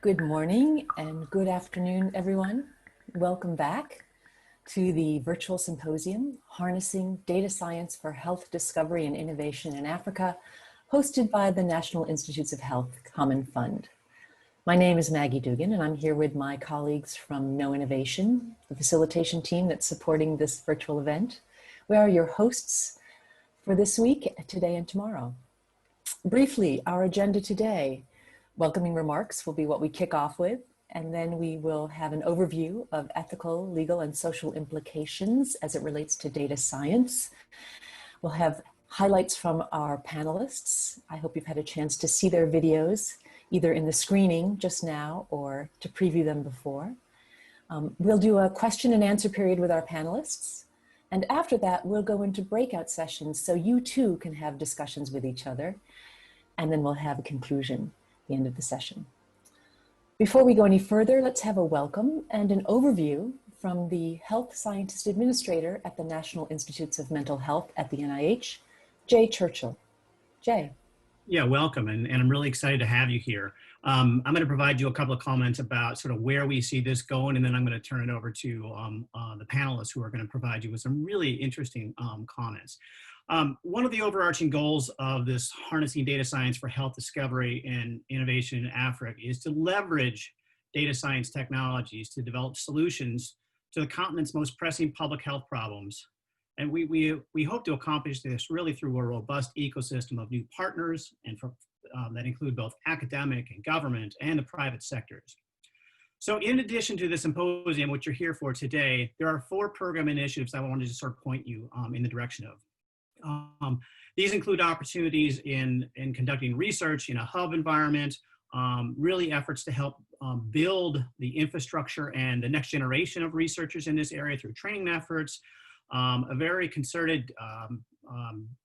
Good morning and good afternoon, everyone. Welcome back to the Virtual Symposium, Harnessing Data Science for Health Discovery and Innovation in Africa, hosted by the National Institutes of Health Common Fund. My name is Maggie Dugan, and I'm here with my colleagues from No Innovation, the facilitation team that's supporting this virtual event. We are your hosts for this week, today and tomorrow. Briefly, our agenda today. Welcoming remarks will be what we kick off with, and then we will have an overview of ethical, legal, and social implications as it relates to data science. We'll have highlights from our panelists. I hope you've had a chance to see their videos, either in the screening just now or to preview them before. We'll do a question and answer period with our panelists. And after that, we'll go into breakout sessions so you too can have discussions with each other. And then we'll have a conclusion at the end of the session. Before we go any further, let's have a welcome and an overview from the Health Scientist Administrator at the National Institutes of Mental Health at the NIH, Jay Churchill. Jay. Yeah, welcome, and I'm really excited to have you here. I'm going to provide you a couple of comments about sort of where we see this going, and then I'm going to turn it over to the panelists who are going to provide you with some really interesting comments. One of the overarching goals of this Harnessing Data Science for Health Discovery and Innovation in Africa is to leverage data science technologies to develop solutions to the continent's most pressing public health problems. And we hope to accomplish this really through a robust ecosystem of new partners and that include both academic and government and the private sectors. So in addition to the symposium, which you're here for today, there are 4 program initiatives I wanted to sort of point you in the direction of. These include opportunities in conducting research in a hub environment, really efforts to help build the infrastructure and the next generation of researchers in this area through training efforts, a very concerted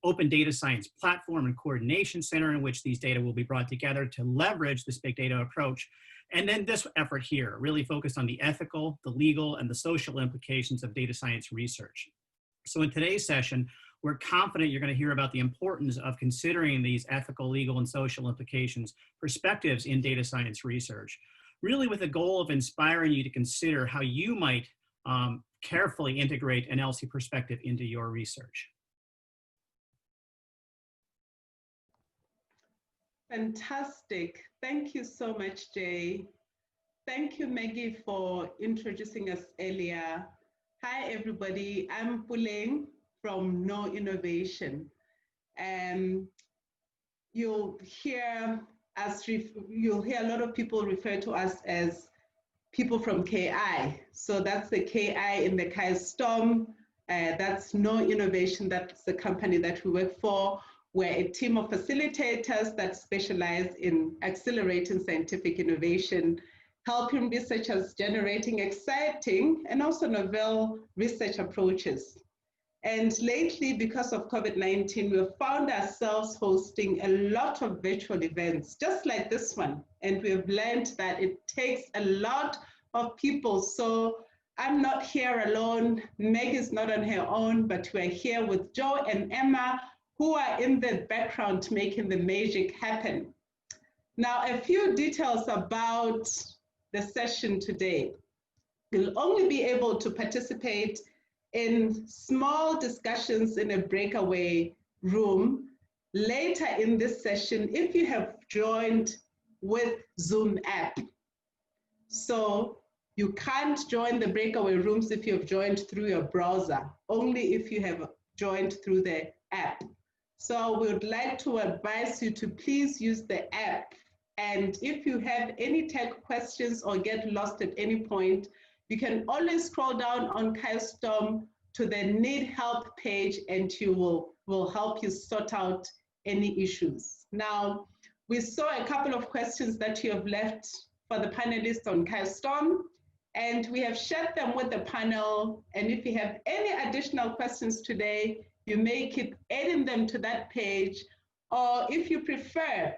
open data science platform and coordination center in which these data will be brought together to leverage this big data approach. And then this effort here, really focused on the ethical, the legal, and the social implications of data science research. So in today's session, we're confident you're going to hear about the importance of considering these ethical, legal, and social implications, perspectives in data science research, really with the goal of inspiring you to consider how you might carefully integrate an ELSI perspective into your research. Fantastic. Thank you so much, Jay. Thank you, Maggie, for introducing us earlier. Hi, everybody. I'm Puleng from No Innovation. You'll hear a lot of people refer to us as people from KI. So that's the KI in the Kai Storm. That's No Innovation. That's the company that we work for. We're a team of facilitators that specialize in accelerating scientific innovation, helping researchers generating exciting and also novel research approaches. And lately, because of COVID-19, we've found ourselves hosting a lot of virtual events, just like this one. And we've learned that it takes a lot of people. So I'm not here alone. Meg is not on her own, but we're here with Joe and Emma, who are in the background making the magic happen. Now, a few details about the session today. You'll only be able to participate in small discussions in a breakaway room later in this session if you have joined with Zoom app. So you can't join the breakaway rooms if you've joined through your browser, only if you have joined through the app. So we would like to advise you to please use the app. And if you have any tech questions or get lost at any point, you can always scroll down on KaiStorm to the Need Help page and will help you sort out any issues. Now, we saw a couple of questions that you have left for the panelists on KaiStorm, and we have shared them with the panel. And if you have any additional questions today, you may keep adding them to that page, or if you prefer,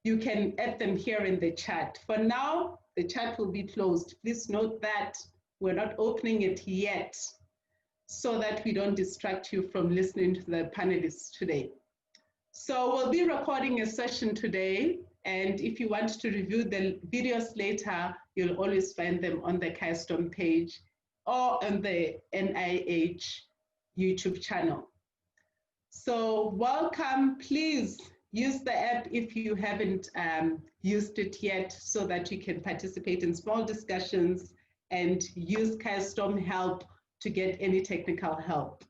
you can add them here in the chat. For now, the chat will be closed. Please note that we're not opening it yet so that we don't distract you from listening to the panelists today. So we'll be recording a session today, And if you want to review the videos later, you'll always find them on the CAISTOM page or on the NIH YouTube channel. So welcome, please use the app if you haven't used it yet so that you can participate in small discussions and use CAISTOM help to get any technical help.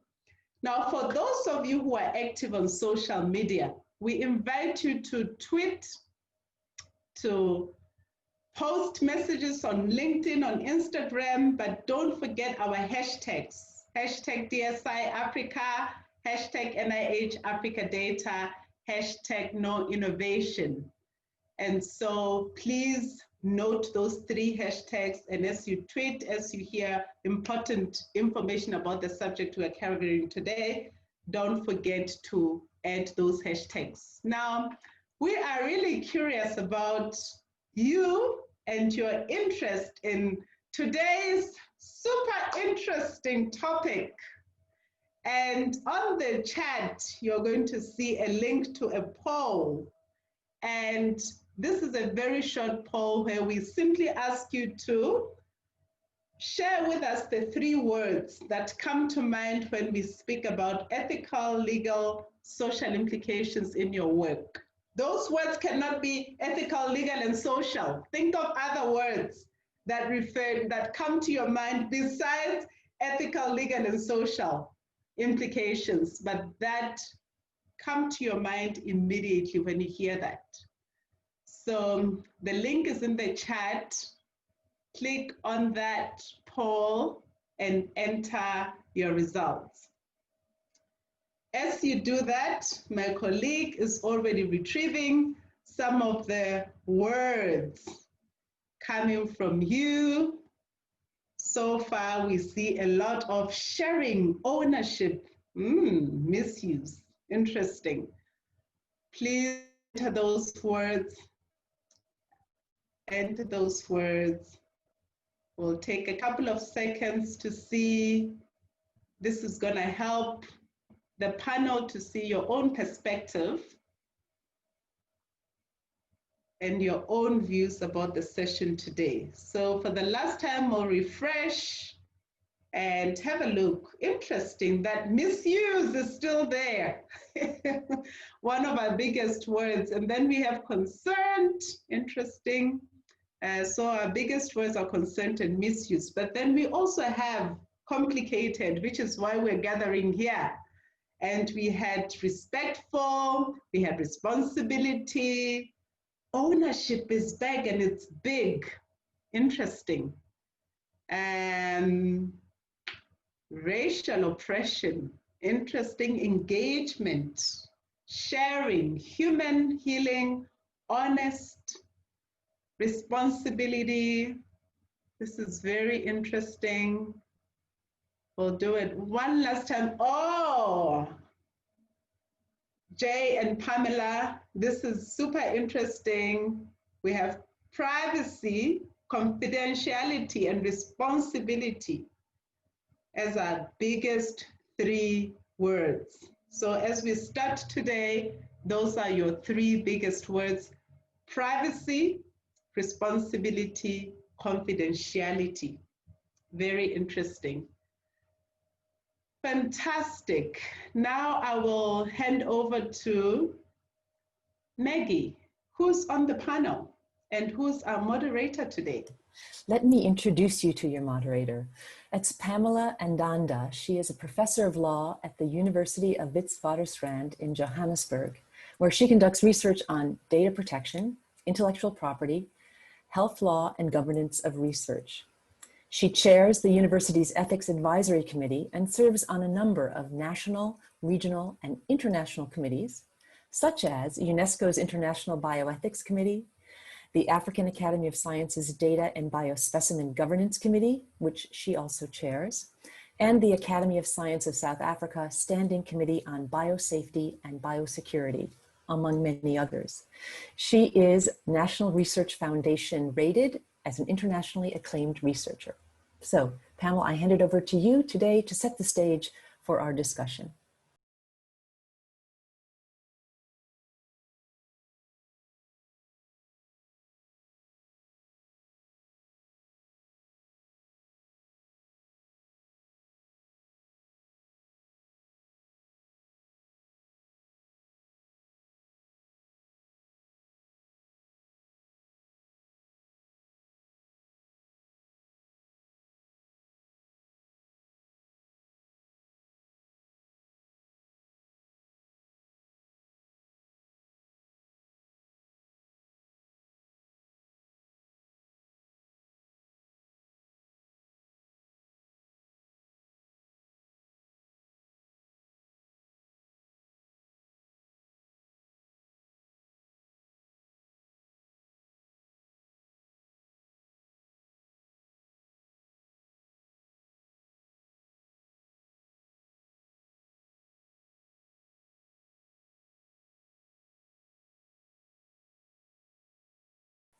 Now, for those of you who are active on social media, we invite you to tweet, to post messages on LinkedIn, on Instagram, but don't forget our hashtags, hashtag DSI Africa, hashtag NIH Africa Data, hashtag No Innovation. And so please note those 3 hashtags, and as you tweet, as you hear important information about the subject we are covering today, don't forget to add those hashtags. Now, we are really curious about you and your interest in today's super interesting topic. And on the chat, you're going to see a link to a poll. And this is a very short poll where we simply ask you to share with us the 3 words that come to mind when we speak about ethical, legal, social implications in your work. Those words cannot be ethical, legal, and social. Think of other words that come to your mind besides ethical, legal, and social implications, but that come to your mind immediately when you hear that. So the link is in the chat. Click on that poll and enter your results. As you do that, my colleague is already retrieving some of the words coming from you. So far, we see a lot of sharing, ownership, misuse. Interesting. Please enter those words. Enter those words. We'll take a couple of seconds to see. This is going to help the panel to see your own perspective and your own views about the session today. So for the last time, we'll refresh and have a look. Interesting that misuse is still there. One of our biggest words. And then we have concerned, interesting. So our biggest words are consent and misuse, but then we also have complicated, which is why we're gathering here. And we had respectful, we had responsibility, ownership is back and it's big, interesting. Racial oppression, interesting, engagement, sharing, human healing, honest, responsibility. This is very interesting. We'll do it one last time. Oh, Jay and Pamela, this is super interesting. We have privacy, confidentiality, and responsibility as our biggest 3 words. So as we start today, those are your 3 biggest words: privacy, responsibility, confidentiality. Very interesting. Fantastic. Now I will hand over to Maggie, who's on the panel and who's our moderator today. Let me introduce you to your moderator. It's Pamela Andanda. She is a professor of law at the University of Witwatersrand in Johannesburg, where she conducts research on data protection, intellectual property, health law, and governance of research. She chairs the university's Ethics Advisory Committee and serves on a number of national, regional, and international committees, such as UNESCO's International Bioethics Committee, the African Academy of Sciences Data and Biospecimen Governance Committee, which she also chairs, and the Academy of Science of South Africa Standing Committee on Biosafety and Biosecurity, among many others. She is National Research Foundation rated as an internationally acclaimed researcher. So, Pamela, I hand it over to you today to set the stage for our discussion.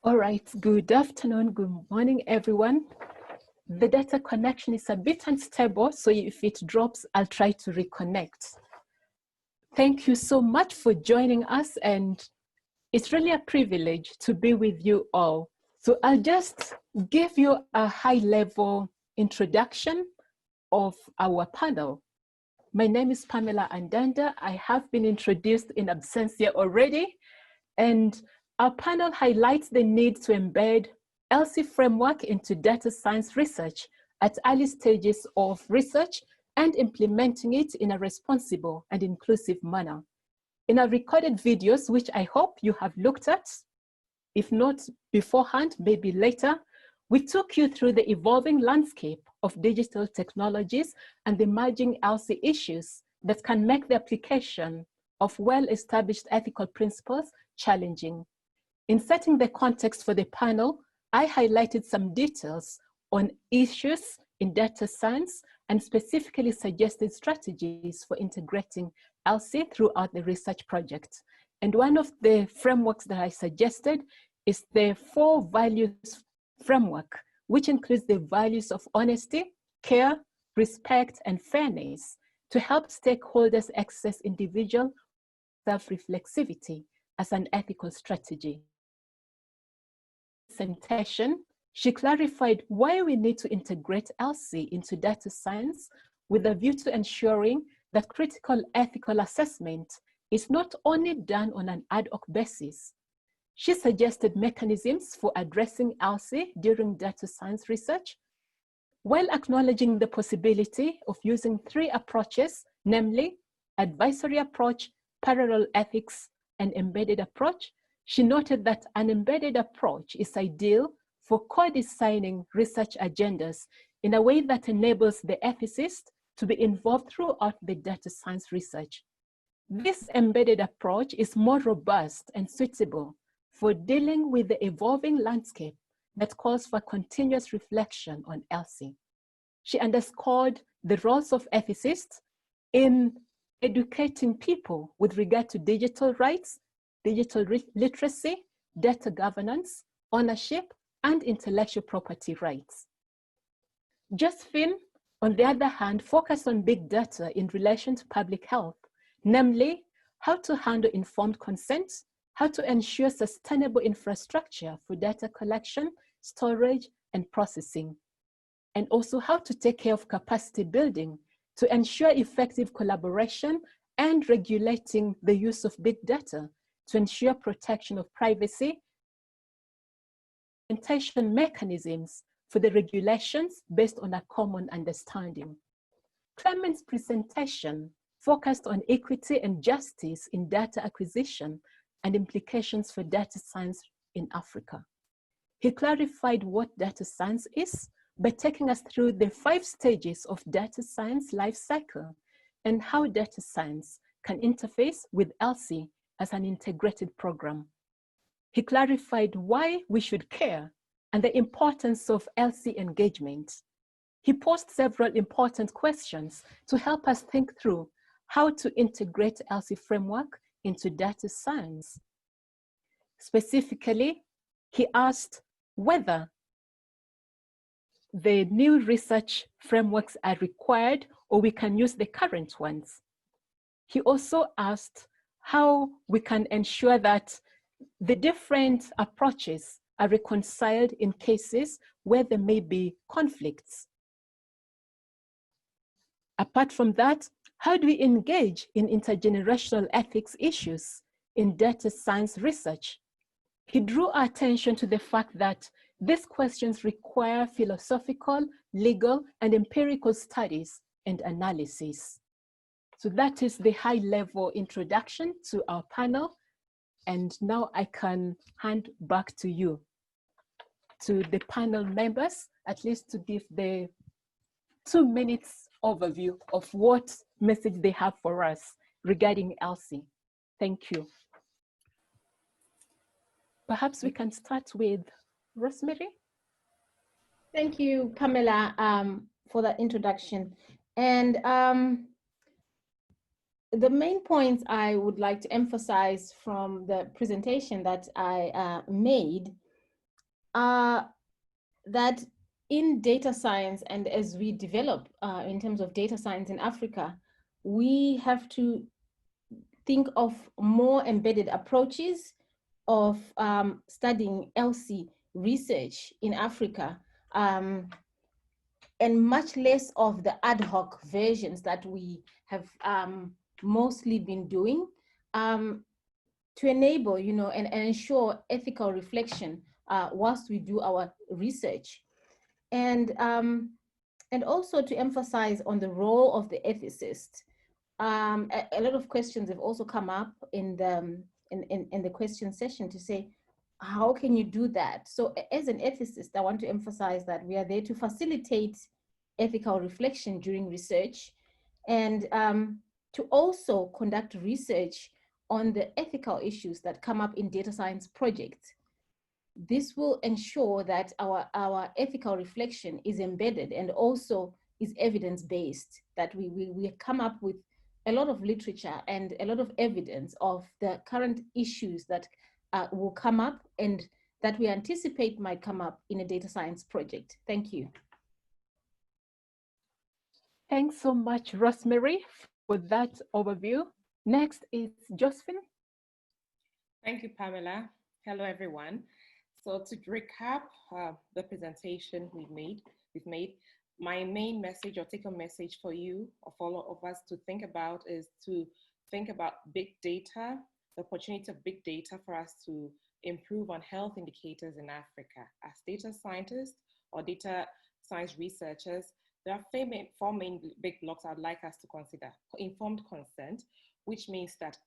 All right, good afternoon, good morning, everyone. The data connection is a bit unstable, so if it drops, I'll try to reconnect. Thank you so much for joining us, and it's really a privilege to be with you all. So I'll just give you a high-level introduction of our panel. My name is Pamela Andanda. I have been introduced in absentia already, and our panel highlights the need to embed ELSI framework into data science research at early stages of research and implementing it in a responsible and inclusive manner. In our recorded videos, which I hope you have looked at, if not beforehand, maybe later, we took you through the evolving landscape of digital technologies and the emerging ELSI issues that can make the application of well-established ethical principles challenging. In setting the context for the panel, I highlighted some details on issues in data science and specifically suggested strategies for integrating ELSI throughout the research project. And one of the frameworks that I suggested is the 4 values framework, which includes the values of honesty, care, respect, and fairness to help stakeholders access individual self-reflexivity as an ethical strategy. Presentation, she clarified why we need to integrate ELSI into data science with a view to ensuring that critical ethical assessment is not only done on an ad hoc basis. She suggested mechanisms for addressing ELSI during data science research, while acknowledging the possibility of using 3 approaches, namely advisory approach, parallel ethics, and embedded approach. She noted that an embedded approach is ideal for co-designing research agendas in a way that enables the ethicist to be involved throughout the data science research. This embedded approach is more robust and suitable for dealing with the evolving landscape that calls for continuous reflection on ELSI. She underscored the roles of ethicists in educating people with regard to digital rights, digital literacy, data governance, ownership, and intellectual property rights. Josephine, on the other hand, focused on big data in relation to public health, namely how to handle informed consent, how to ensure sustainable infrastructure for data collection, storage, and processing, and also how to take care of capacity building to ensure effective collaboration and regulating the use of big data to ensure protection of privacy, implementation mechanisms for the regulations based on a common understanding. Clement's presentation focused on equity and justice in data acquisition and implications for data science in Africa. He clarified what data science is by taking us through the 5 stages of data science life cycle and how data science can interface with ELSI as an integrated program. He clarified why we should care and the importance of ELSI engagement. He posed several important questions to help us think through how to integrate ELSI framework into data science. Specifically, he asked whether the new research frameworks are required or we can use the current ones. He also asked how we can ensure that the different approaches are reconciled in cases where there may be conflicts. Apart from that, how do we engage in intergenerational ethics issues in data science research? He drew our attention to the fact that these questions require philosophical, legal, and empirical studies and analysis. So that is the high-level introduction to our panel. And now I can hand back to you, to the panel members, at least to give the 2 minutes overview of what message they have for us regarding ELSI. Thank you. Perhaps we can start with Rosemary. Thank you, Pamela, for that introduction. And the main points I would like to emphasize from the presentation that I made that in data science, and as we develop in terms of data science in Africa, we have to think of more embedded approaches of studying ELSI research in Africa, and much less of the ad hoc versions that we have mostly been doing, to enable, you know, and ensure ethical reflection whilst we do our research. And also to emphasize on the role of the ethicist. A lot of questions have also come up in the question session to say, how can you do that? So as an ethicist, I want to emphasize that we are there to facilitate ethical reflection during research, and to also conduct research on the ethical issues that come up in data science projects. This will ensure that our ethical reflection is embedded and also is evidence-based, that we come up with a lot of literature and a lot of evidence of the current issues that will come up and that we anticipate might come up in a data science project. Thank you. Thanks so much, Rosemary, for that overview. Next is Josephine. Thank you, Pamela. Hello, everyone. So to recap the presentation we've made, my main message or take-home message for you, or for all of us to think about, is to think about big data, the opportunity of big data for us to improve on health indicators in Africa. As data scientists or data science researchers, there are four main big blocks I'd like us to consider. Informed consent, which means that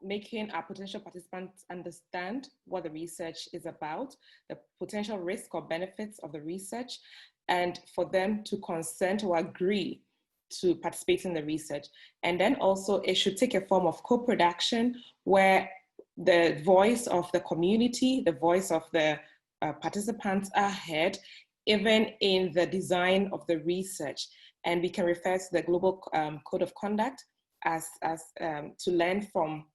making our potential participants understand what the research is about, the potential risk or benefits of the research, and for them to consent or agree to participate in the research. And then also it should take a form of co-production where the voice of the community, the voice of the participants are heard, even in the design of the research. And we can refer to the Global Code of Conduct as to learn from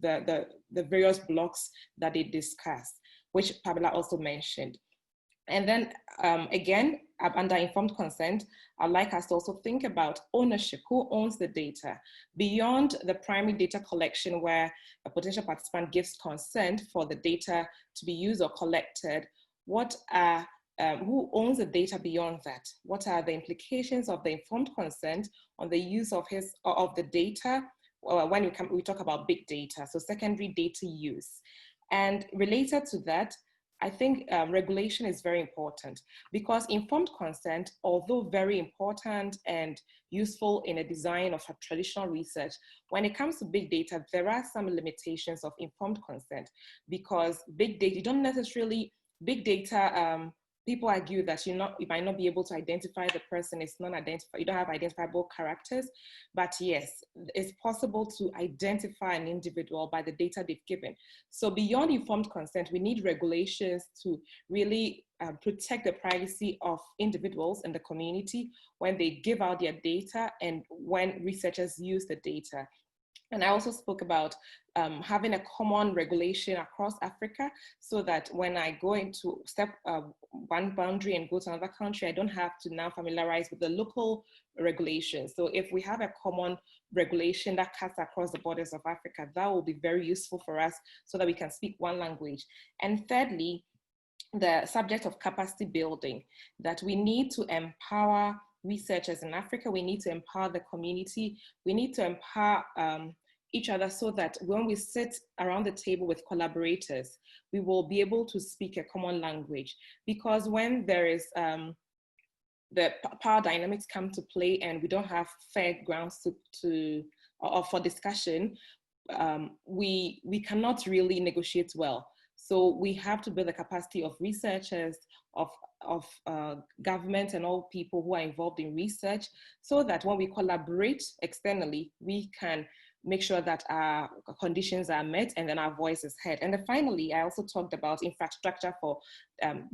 the various blocks that they discuss, which Pamela also mentioned. And then again, under informed consent, I'd like us to also think about ownership. Who owns the data? Beyond the primary data collection, where a potential participant gives consent for the data to be used or collected, what are who owns the data beyond that? What are the implications of the informed consent on the use of the data when we talk about big data, so secondary data use? And related to that, I think regulation is very important, because informed consent, although very important and useful in a design of a traditional research, when it comes to big data, there are some limitations of informed consent, because big data, you don't necessarily, big data, people argue that you might not be able to identify the person. It's non-identified. You don't have identifiable characters, but yes, it's possible to identify an individual by the data they've given. So beyond informed consent, we need regulations to really protect the privacy of individuals in the community when they give out their data and when researchers use the data. And I also spoke about having a common regulation across Africa, so that when I go into step one boundary and go to another country, I don't have to now familiarize with the local regulations. So if we have a common regulation that cuts across the borders of Africa, that will be very useful for us so that we can speak one language. And thirdly, the subject of capacity building, that we need to empower researchers in Africa, we need to empower the community, we need to empower each other, so that when we sit around the table with collaborators, we will be able to speak a common language. Because when there is the power dynamics come to play and we don't have fair grounds for discussion, we cannot really negotiate well. So we have to build the capacity of researchers, of government and all people who are involved in research, so that when we collaborate externally, we can make sure that our conditions are met and then our voice is heard. And then finally, I also talked about infrastructure for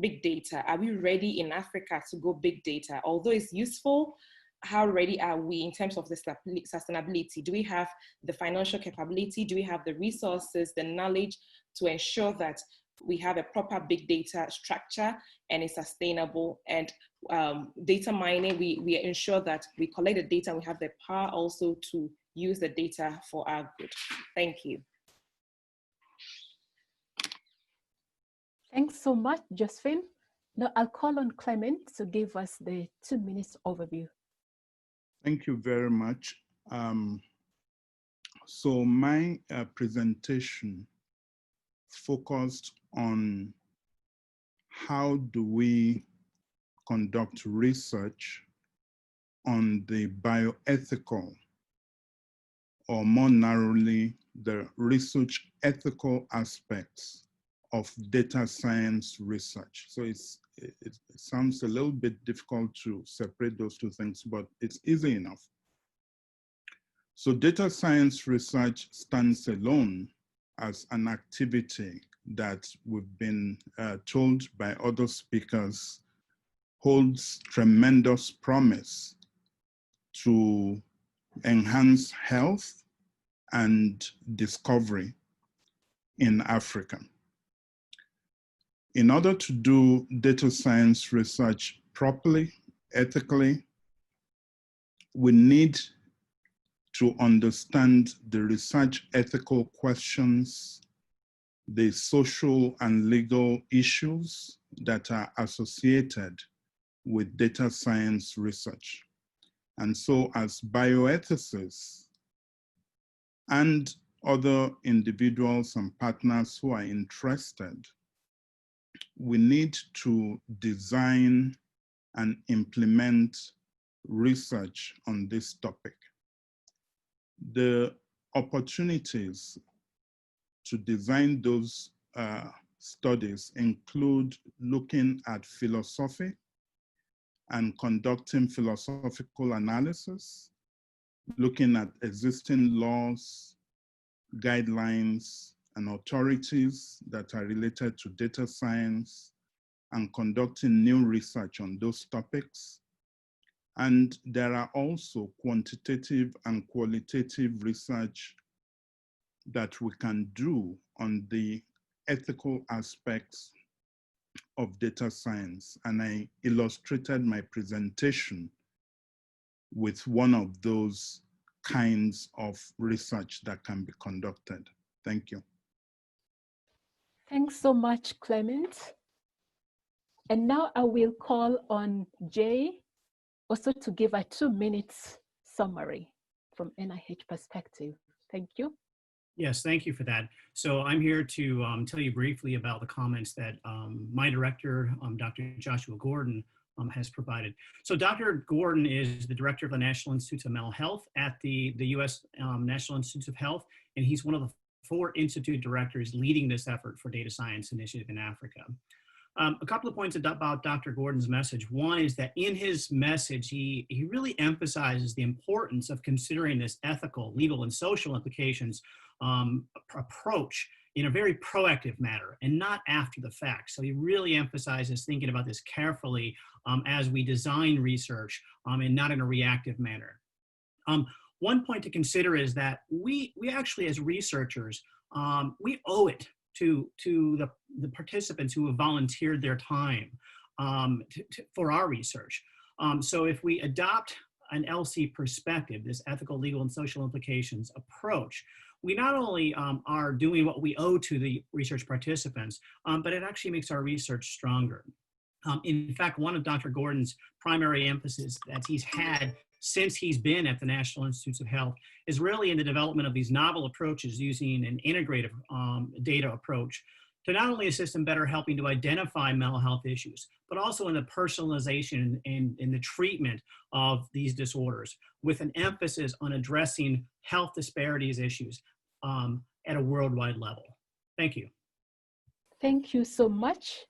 big data. Are we ready in Africa to go big data? Although it's useful, how ready are we in terms of the sustainability? Do we have the financial capability? Do we have the resources, the knowledge to ensure that we have a proper big data structure and it's sustainable. And data mining, we ensure that we collect the data and we have the power also to use the data for our good. Thank you. Thanks so much, Josephine. Now I'll call on Clement to give us the 2 minutes overview. Thank you very much. So my presentation focused on how do we conduct research on the bioethical, or more narrowly, the research ethical aspects of data science research. So it sounds a little bit difficult to separate those two things, but it's easy enough. So data science research stands alone as an activity that we've been told by other speakers holds tremendous promise to enhance health and discovery in Africa. In order to do data science research properly, ethically, we need to understand the research ethical questions, the social and legal issues that are associated with data science research. And so as bioethicists and other individuals and partners who are interested, we need to design and implement research on this topic. The opportunities to design those studies include looking at philosophy and conducting philosophical analysis, looking at existing laws, guidelines, and authorities that are related to data science, and conducting new research on those topics. And there are also quantitative and qualitative research that we can do on the ethical aspects of data science. And I illustrated my presentation with one of those kinds of research that can be conducted. Thank you. Thanks so much, Clement. And now I will call on Jay also to give a 2 minutes summary from NIH perspective. Thank you. Yes, thank you for that. So I'm here to tell you briefly about the comments that my director, Dr. Joshua Gordon, has provided. So Dr. Gordon is the director of the National Institutes of Mental Health at the U.S. National Institutes of Health, and he's one of the 4 institute directors leading this effort for data science initiative in Africa. A couple of points about Dr. Gordon's message. One is that in his message, he really emphasizes the importance of considering this ethical, legal, and social implications approach in a very proactive manner and not after the fact. So he really emphasizes thinking about this carefully as we design research and not in a reactive manner. One point to consider is that we actually, as researchers, we owe it to the participants who have volunteered their time for our research. So if we adopt an ELSI perspective, this ethical, legal, and social implications approach, we not only are doing what we owe to the research participants, but it actually makes our research stronger. In fact, one of Dr. Gordon's primary emphasis that he's had since he's been at the National Institutes of Health is really in the development of these novel approaches using an integrative data approach to not only assist in better helping to identify mental health issues, but also in the personalization and in the treatment of these disorders with an emphasis on addressing health disparities issues at a worldwide level. Thank you. Thank you so much.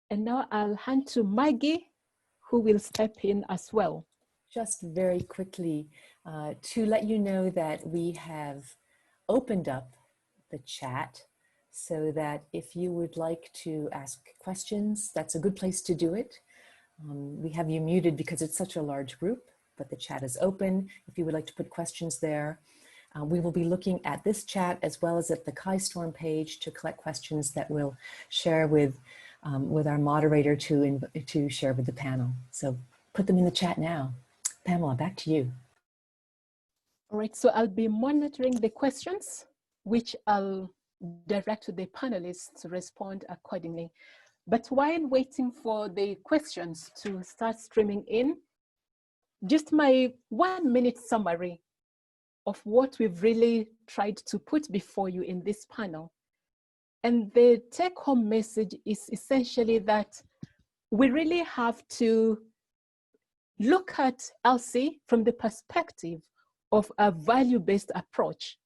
And now I'll hand to Maggie, who will step in as well. Just very quickly to let you know that we have opened up the chat so that if you would like to ask questions, that's a good place to do it. We have you muted because it's such a large group, but the chat is open if you would like to put questions there. We will be looking at this chat as well as at the KaiStorm page to collect questions that we'll share with our moderator to share with the panel. So put them in the chat now. Pamela, back to you. All right, so I'll be monitoring the questions, which I'll direct to the panelists to respond accordingly. But while waiting for the questions to start streaming in, just my 1-minute summary of what we've really tried to put before you in this panel. And the take-home message is essentially that we really have to look at ELSI from the perspective of a value-based approach.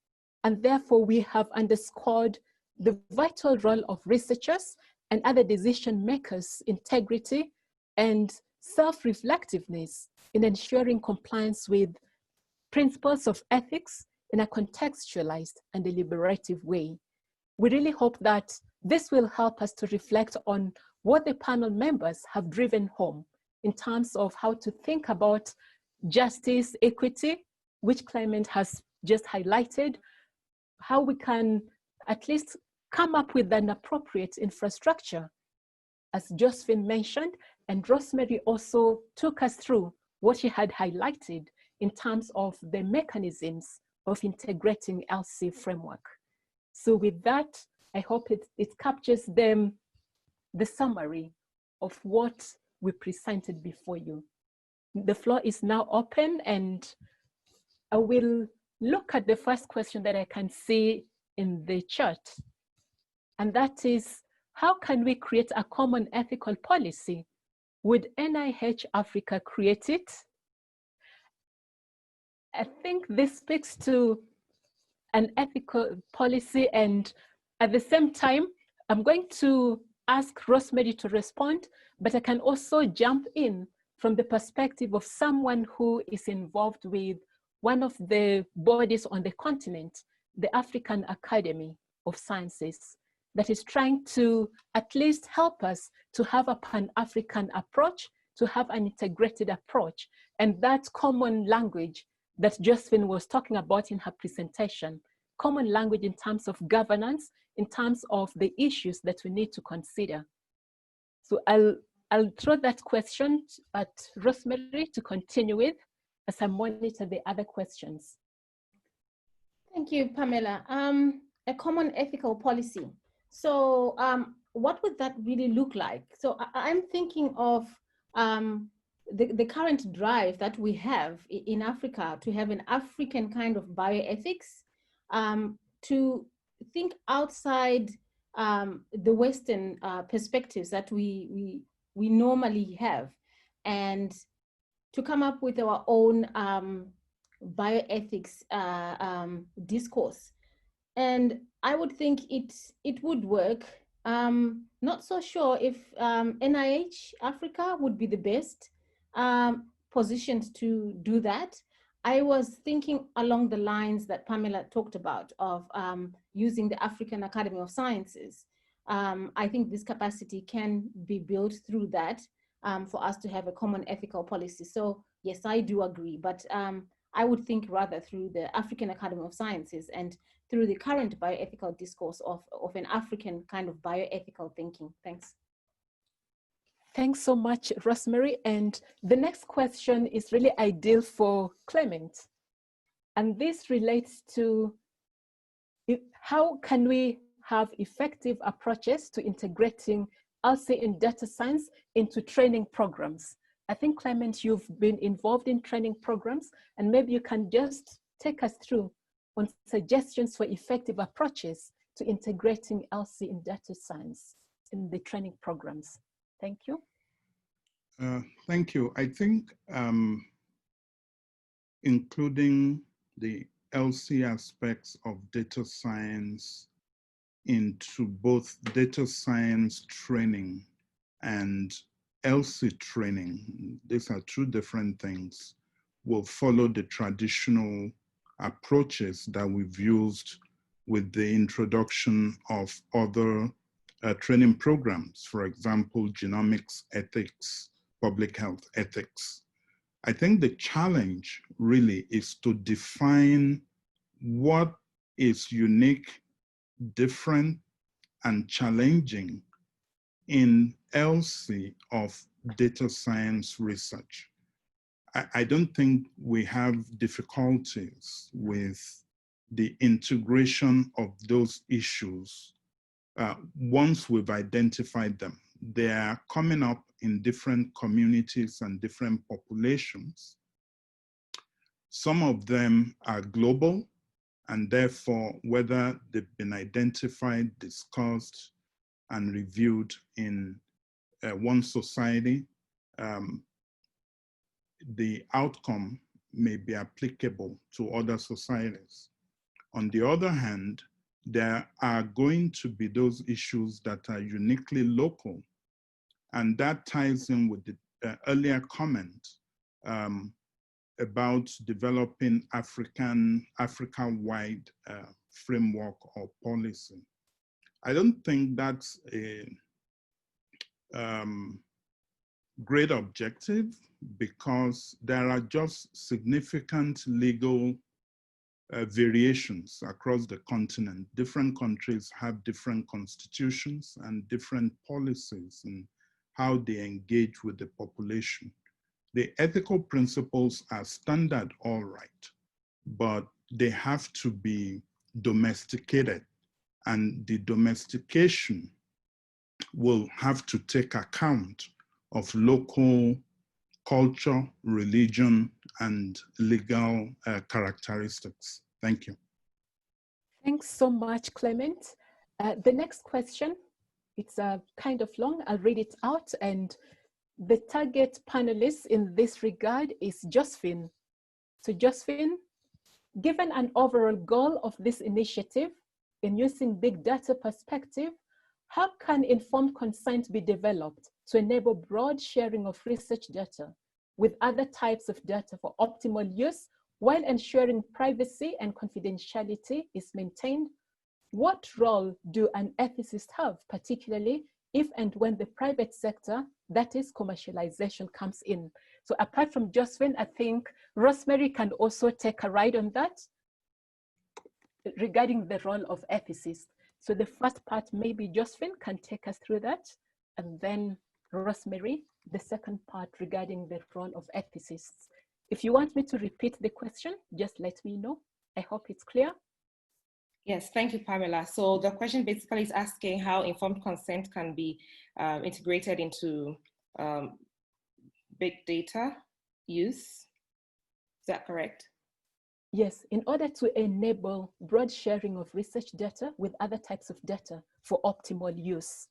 And therefore, we have underscored the vital role of researchers and other decision makers' integrity and self-reflectiveness in ensuring compliance with principles of ethics in a contextualized and deliberative way. We really hope that this will help us to reflect on what the panel members have driven home in terms of how to think about justice, equity, which Clement has just highlighted, how we can at least come up with an appropriate infrastructure, as Josephine mentioned, and Rosemary also took us through what she had highlighted in terms of the mechanisms of integrating ELSI framework. So with that, I hope it captures the summary of what we presented before you. The floor is now open, and I will look at the first question that I can see in the chat. And that is, how can we create a common ethical policy? Would NIH Africa create it? I think this speaks to an ethical policy, and at the same time, I'm going to ask Rosemary to respond, but I can also jump in from the perspective of someone who is involved with one of the bodies on the continent, the African Academy of Sciences, that is trying to at least help us to have a Pan-African approach, to have an integrated approach, and that common language that Josephine was talking about in her presentation, common language in terms of governance, in terms of the issues that we need to consider. So I'll throw that question at Rosemary to continue with as I monitor the other questions. Thank you, Pamela. A common ethical policy. So what would that really look like? So I'm thinking of the current drive that we have in Africa to have an African kind of bioethics, to think outside the Western perspectives that we normally have, and to come up with our own bioethics discourse. And I would think it would work. Not so sure if NIH Africa would be the best positioned to do that. I was thinking along the lines that Pamela talked about of using the African Academy of Sciences. I think this capacity can be built through that for us to have a common ethical policy. So yes, I do agree, but I would think rather through the African Academy of Sciences and through the current bioethical discourse of an African kind of bioethical thinking. Thanks. Thanks so much, Rosemary. And the next question is really ideal for Clement. And this relates to how can we have effective approaches to integrating ELSI in data science into training programs. I think, Clement, you've been involved in training programs, and maybe you can just take us through on suggestions for effective approaches to integrating ELSI in data science in the training programs. Thank you. Thank you. I think including the ELSI aspects of data science into both data science training and ELSI training, these are two different things, will follow the traditional approaches that we've used with the introduction of other training programs, for example, genomics ethics, public health ethics. I think the challenge really is to define what is unique, different, and challenging in ELSI of data science research. I don't think we have difficulties with the integration of those issues. Once we've identified them, they are coming up in different communities and different populations. Some of them are global, and therefore, whether they've been identified, discussed, and reviewed in one society, the outcome may be applicable to other societies. On the other hand, there are going to be those issues that are uniquely local, and that ties in with the earlier comment about developing Africa-wide framework or policy. I don't think that's a great objective, because there are just significant legal variations across the continent. Different countries have different constitutions and different policies in how they engage with the population. The ethical principles are standard, all right, but they have to be domesticated, and the domestication will have to take account of local culture, religion, and legal characteristics. Thank you. Thanks so much, Clement. The next question, it's kind of long. I'll read it out. And the target panelist in this regard is Josephine. So Josephine, given an overall goal of this initiative in using big data perspective, how can informed consent be developed to enable broad sharing of research data with other types of data for optimal use while ensuring privacy and confidentiality is maintained? What role do an ethicist have, particularly if and when the private sector, that is commercialization, comes in? So apart from Josephine, I think Rosemary can also take a ride on that regarding the role of ethicists. So the first part, maybe Josephine can take us through that, and then Rosemary, the second part regarding the role of ethicists. If you want me to repeat the question, just let me know. I hope it's clear. Yes, thank you, Pamela. So the question basically is asking how informed consent can be integrated into big data use. Is that correct? Yes, in order to enable broad sharing of research data with other types of data for optimal use.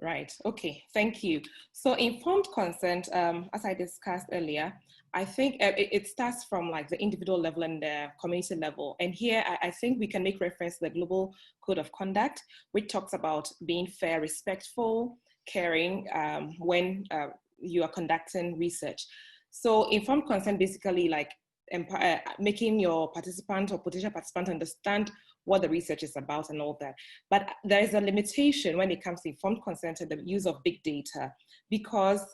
Right, okay, thank you. So informed consent, as I discussed earlier, I think it starts from like the individual level and the community level. And here, I think we can make reference to the Global Code of Conduct, which talks about being fair, respectful, caring when you are conducting research. So informed consent basically like making your participant or potential participant understand what the research is about and all that. But there is a limitation when it comes to informed consent and the use of big data, because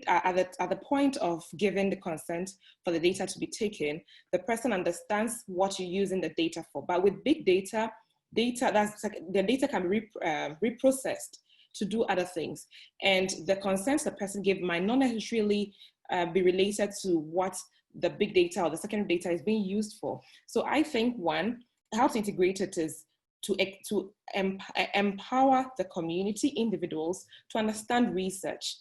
at the point of giving the consent for the data to be taken, the person understands what you're using the data for. But with big data, the data can be reprocessed to do other things. And the consent the person gave might not necessarily be related to what the big data or the secondary data is being used for. So I think how to integrate it is to empower the community, individuals, to understand research.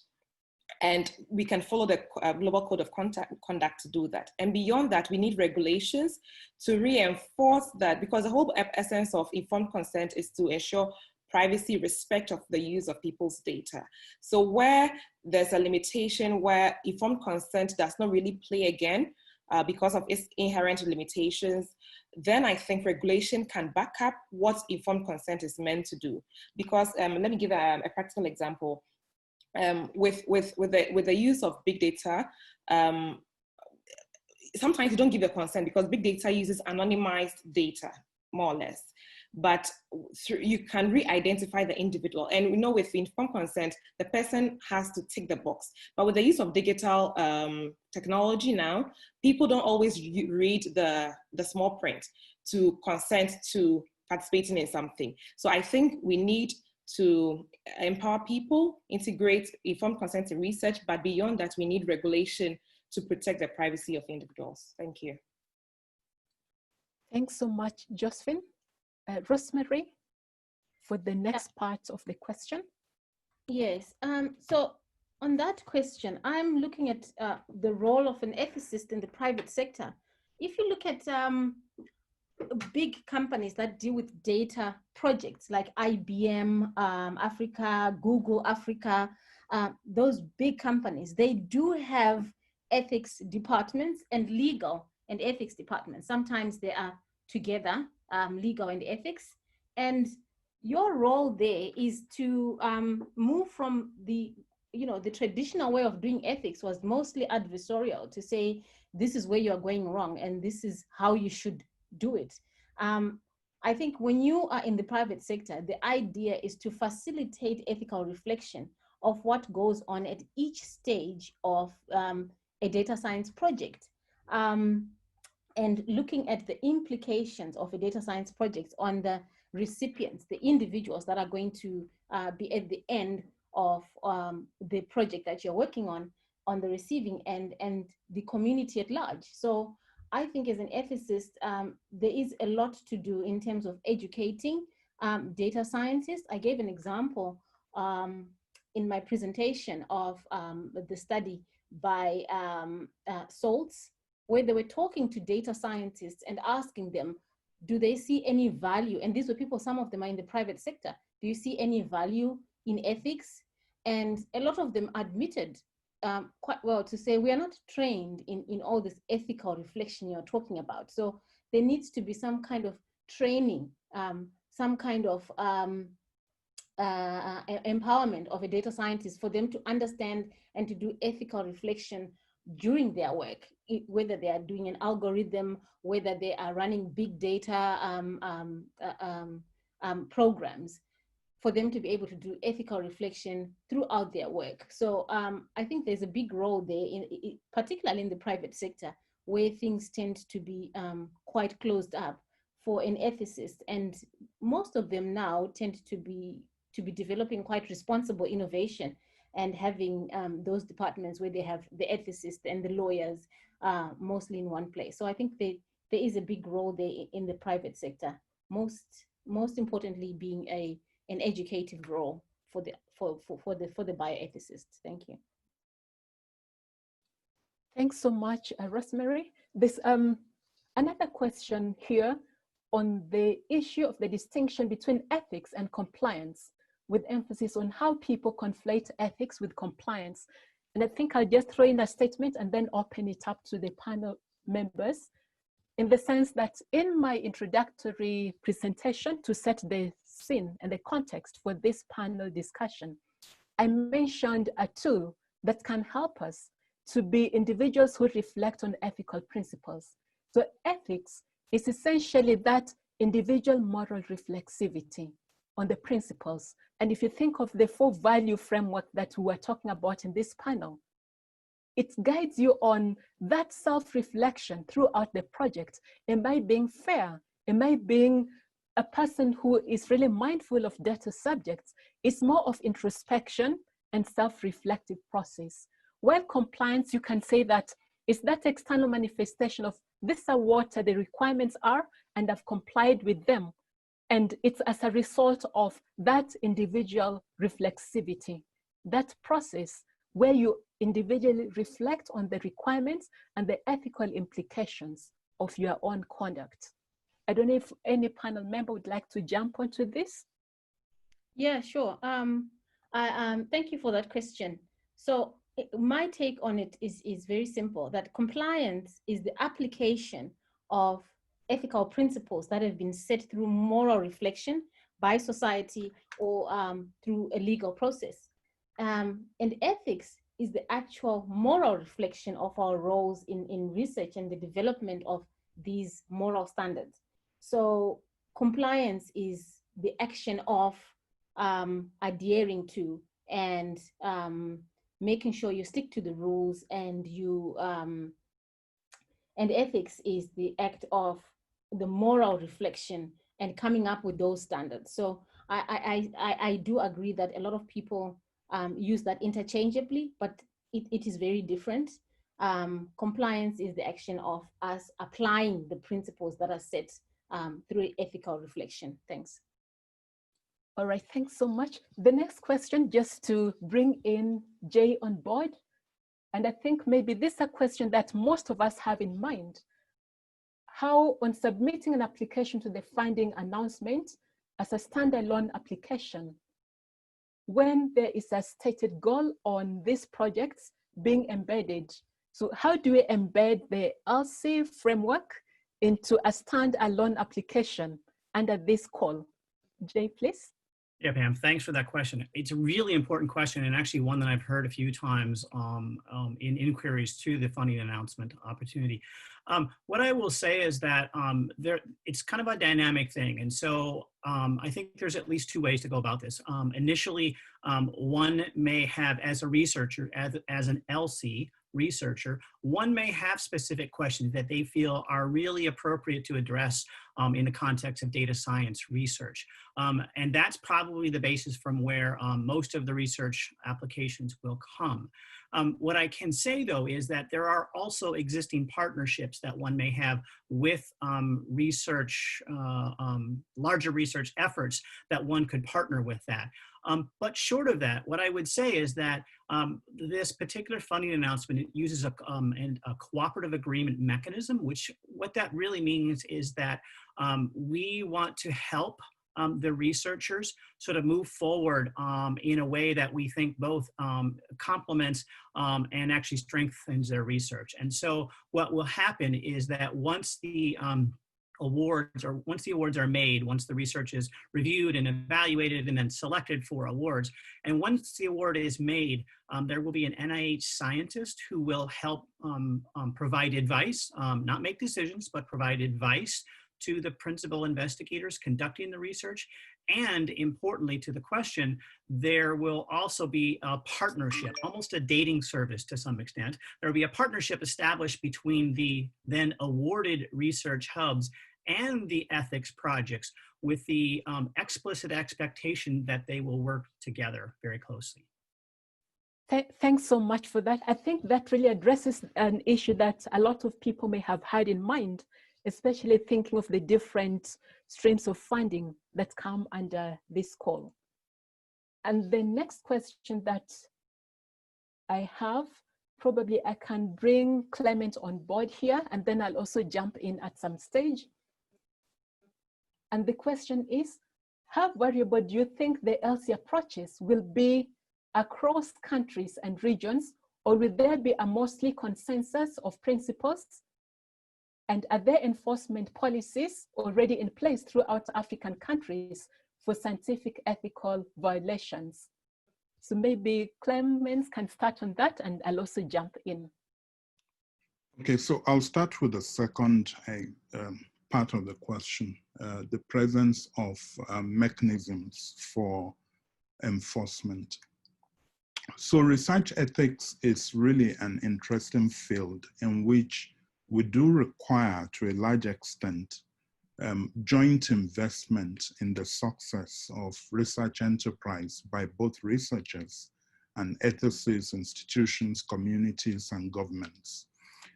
And we can follow the Global Code of Conduct to do that. And beyond that, we need regulations to reinforce that, because the whole essence of informed consent is to ensure privacy, respect of the use of people's data. So where there's a limitation where informed consent does not really play again because of its inherent limitations, then I think regulation can back up what informed consent is meant to do. Because let me give a practical example. With the use of big data, sometimes you don't give a consent because big data uses anonymized data, more or less. but you can re-identify the individual. And we know with informed consent, the person has to tick the box. But with the use of digital technology now, people don't always read the small print to consent to participating in something. So I think we need to empower people, integrate informed consent in research, but beyond that, we need regulation to protect the privacy of individuals. Thank you. Thanks so much, Josephine. Rosemary, for the next part of the question. Yes, so on that question, I'm looking at the role of an ethicist in the private sector. If you look at big companies that deal with data projects like IBM Africa, Google Africa, those big companies, they do have ethics departments and legal and ethics departments. Sometimes they are together, legal and ethics. And your role there is to move from the traditional way of doing ethics was mostly adversarial, to say, this is where you're going wrong and this is how you should do it. I think when you are in the private sector, the idea is to facilitate ethical reflection of what goes on at each stage of a data science project. And looking at the implications of a data science project on the recipients, the individuals that are going to be at the end of the project that you're working on the receiving end, and the community at large. So I think as an ethicist, there is a lot to do in terms of educating data scientists. I gave an example in my presentation of the study by Saltz, where they were talking to data scientists and asking them, do they see any value? And these were people, some of them are in the private sector. Do you see any value in ethics? And a lot of them admitted quite well to say, we are not trained in all this ethical reflection you're talking about. So there needs to be some kind of training, some kind of empowerment of a data scientist for them to understand and to do ethical reflection during their work, whether they are doing an algorithm, whether they are running big data programs, for them to be able to do ethical reflection throughout their work. So I think there's a big role there, particularly in the private sector, where things tend to be quite closed up for an ethicist. And most of them now tend to be developing quite responsible innovation and having those departments where they have the ethicists and the lawyers mostly in one place. So I think there is a big role there in the private sector, most importantly being an educative role for the bioethicist. Thank you. Thanks so much, Rosemary. There's another question here on the issue of the distinction between ethics and compliance, with emphasis on how people conflate ethics with compliance. And I think I'll just throw in a statement and then open it up to the panel members, in the sense that in my introductory presentation to set the scene and the context for this panel discussion, I mentioned a tool that can help us to be individuals who reflect on ethical principles. So ethics is essentially that individual moral reflexivity on the principles. And if you think of the 4 value framework that we were talking about in this panel, it guides you on that self-reflection throughout the project. Am I being fair? Am I being a person who is really mindful of data subjects? It's more of introspection and self-reflective process. While compliance, you can say that it's that external manifestation of these are what the requirements are and I've complied with them. And it's as a result of that individual reflexivity, that process where you individually reflect on the requirements and the ethical implications of your own conduct. I don't know if any panel member would like to jump onto this. Yeah, sure. Thank you for that question. So my take on it is very simple, that compliance is the application of ethical principles that have been set through moral reflection by society or through a legal process. And ethics is the actual moral reflection of our roles in research and the development of these moral standards. So compliance is the action of adhering to and making sure you stick to the rules, and you and ethics is the act of the moral reflection and coming up with those standards. So I do agree that a lot of people use that interchangeably, but it is very different. Compliance is the action of us applying the principles that are set through ethical reflection. Thanks. All right, thanks so much. The next question, just to bring in Jay on board, and I think maybe this is a question that most of us have in mind. How, on submitting an application to the funding announcement as a standalone application, when there is a stated goal on these projects being embedded, so how do we embed the ELSI framework into a standalone application under this call? Jay, please. Yeah, Pam, thanks for that question. It's a really important question, and actually one that I've heard a few times in inquiries to the funding announcement opportunity. What I will say is that it's kind of a dynamic thing. And so I think there's at least two ways to go about this. Initially, one may have, as a researcher, as an ELSI researcher, one may have specific questions that they feel are really appropriate to address in the context of data science research. And that's probably the basis from where most of the research applications will come. What I can say, though, is that there are also existing partnerships that one may have with larger research efforts that one could partner with that. But short of that, what I would say is that this particular funding announcement, it uses a cooperative agreement mechanism, which what that really means is that we want to help the researchers sort of move forward in a way that we think both complements and actually strengthens their research. And so what will happen is that once the awards are made, once the research is reviewed and evaluated and then selected for awards, and once the award is made, there will be an NIH scientist who will help provide advice, not make decisions, but provide advice to the principal investigators conducting the research. And importantly to the question, there will also be a partnership, almost a dating service to some extent. There will be a partnership established between the then awarded research hubs and the ethics projects, with the explicit expectation that they will work together very closely. Thanks so much for that. I think that really addresses an issue that a lot of people may have had in mind, especially thinking of the different streams of funding that come under this call. And the next question that I have, probably I can bring Clement on board here, and then I'll also jump in at some stage. And the question is, how variable do you think the ELSI approaches will be across countries and regions, or will there be a mostly consensus of principles? And are there enforcement policies already in place throughout African countries for scientific ethical violations? So maybe Clement can start on that, and I'll also jump in. Okay, so I'll start with the second part of the question, the presence of mechanisms for enforcement. So research ethics is really an interesting field in which we do require, to a large extent, joint investment in the success of research enterprise by both researchers and ethicists, institutions, communities, and governments.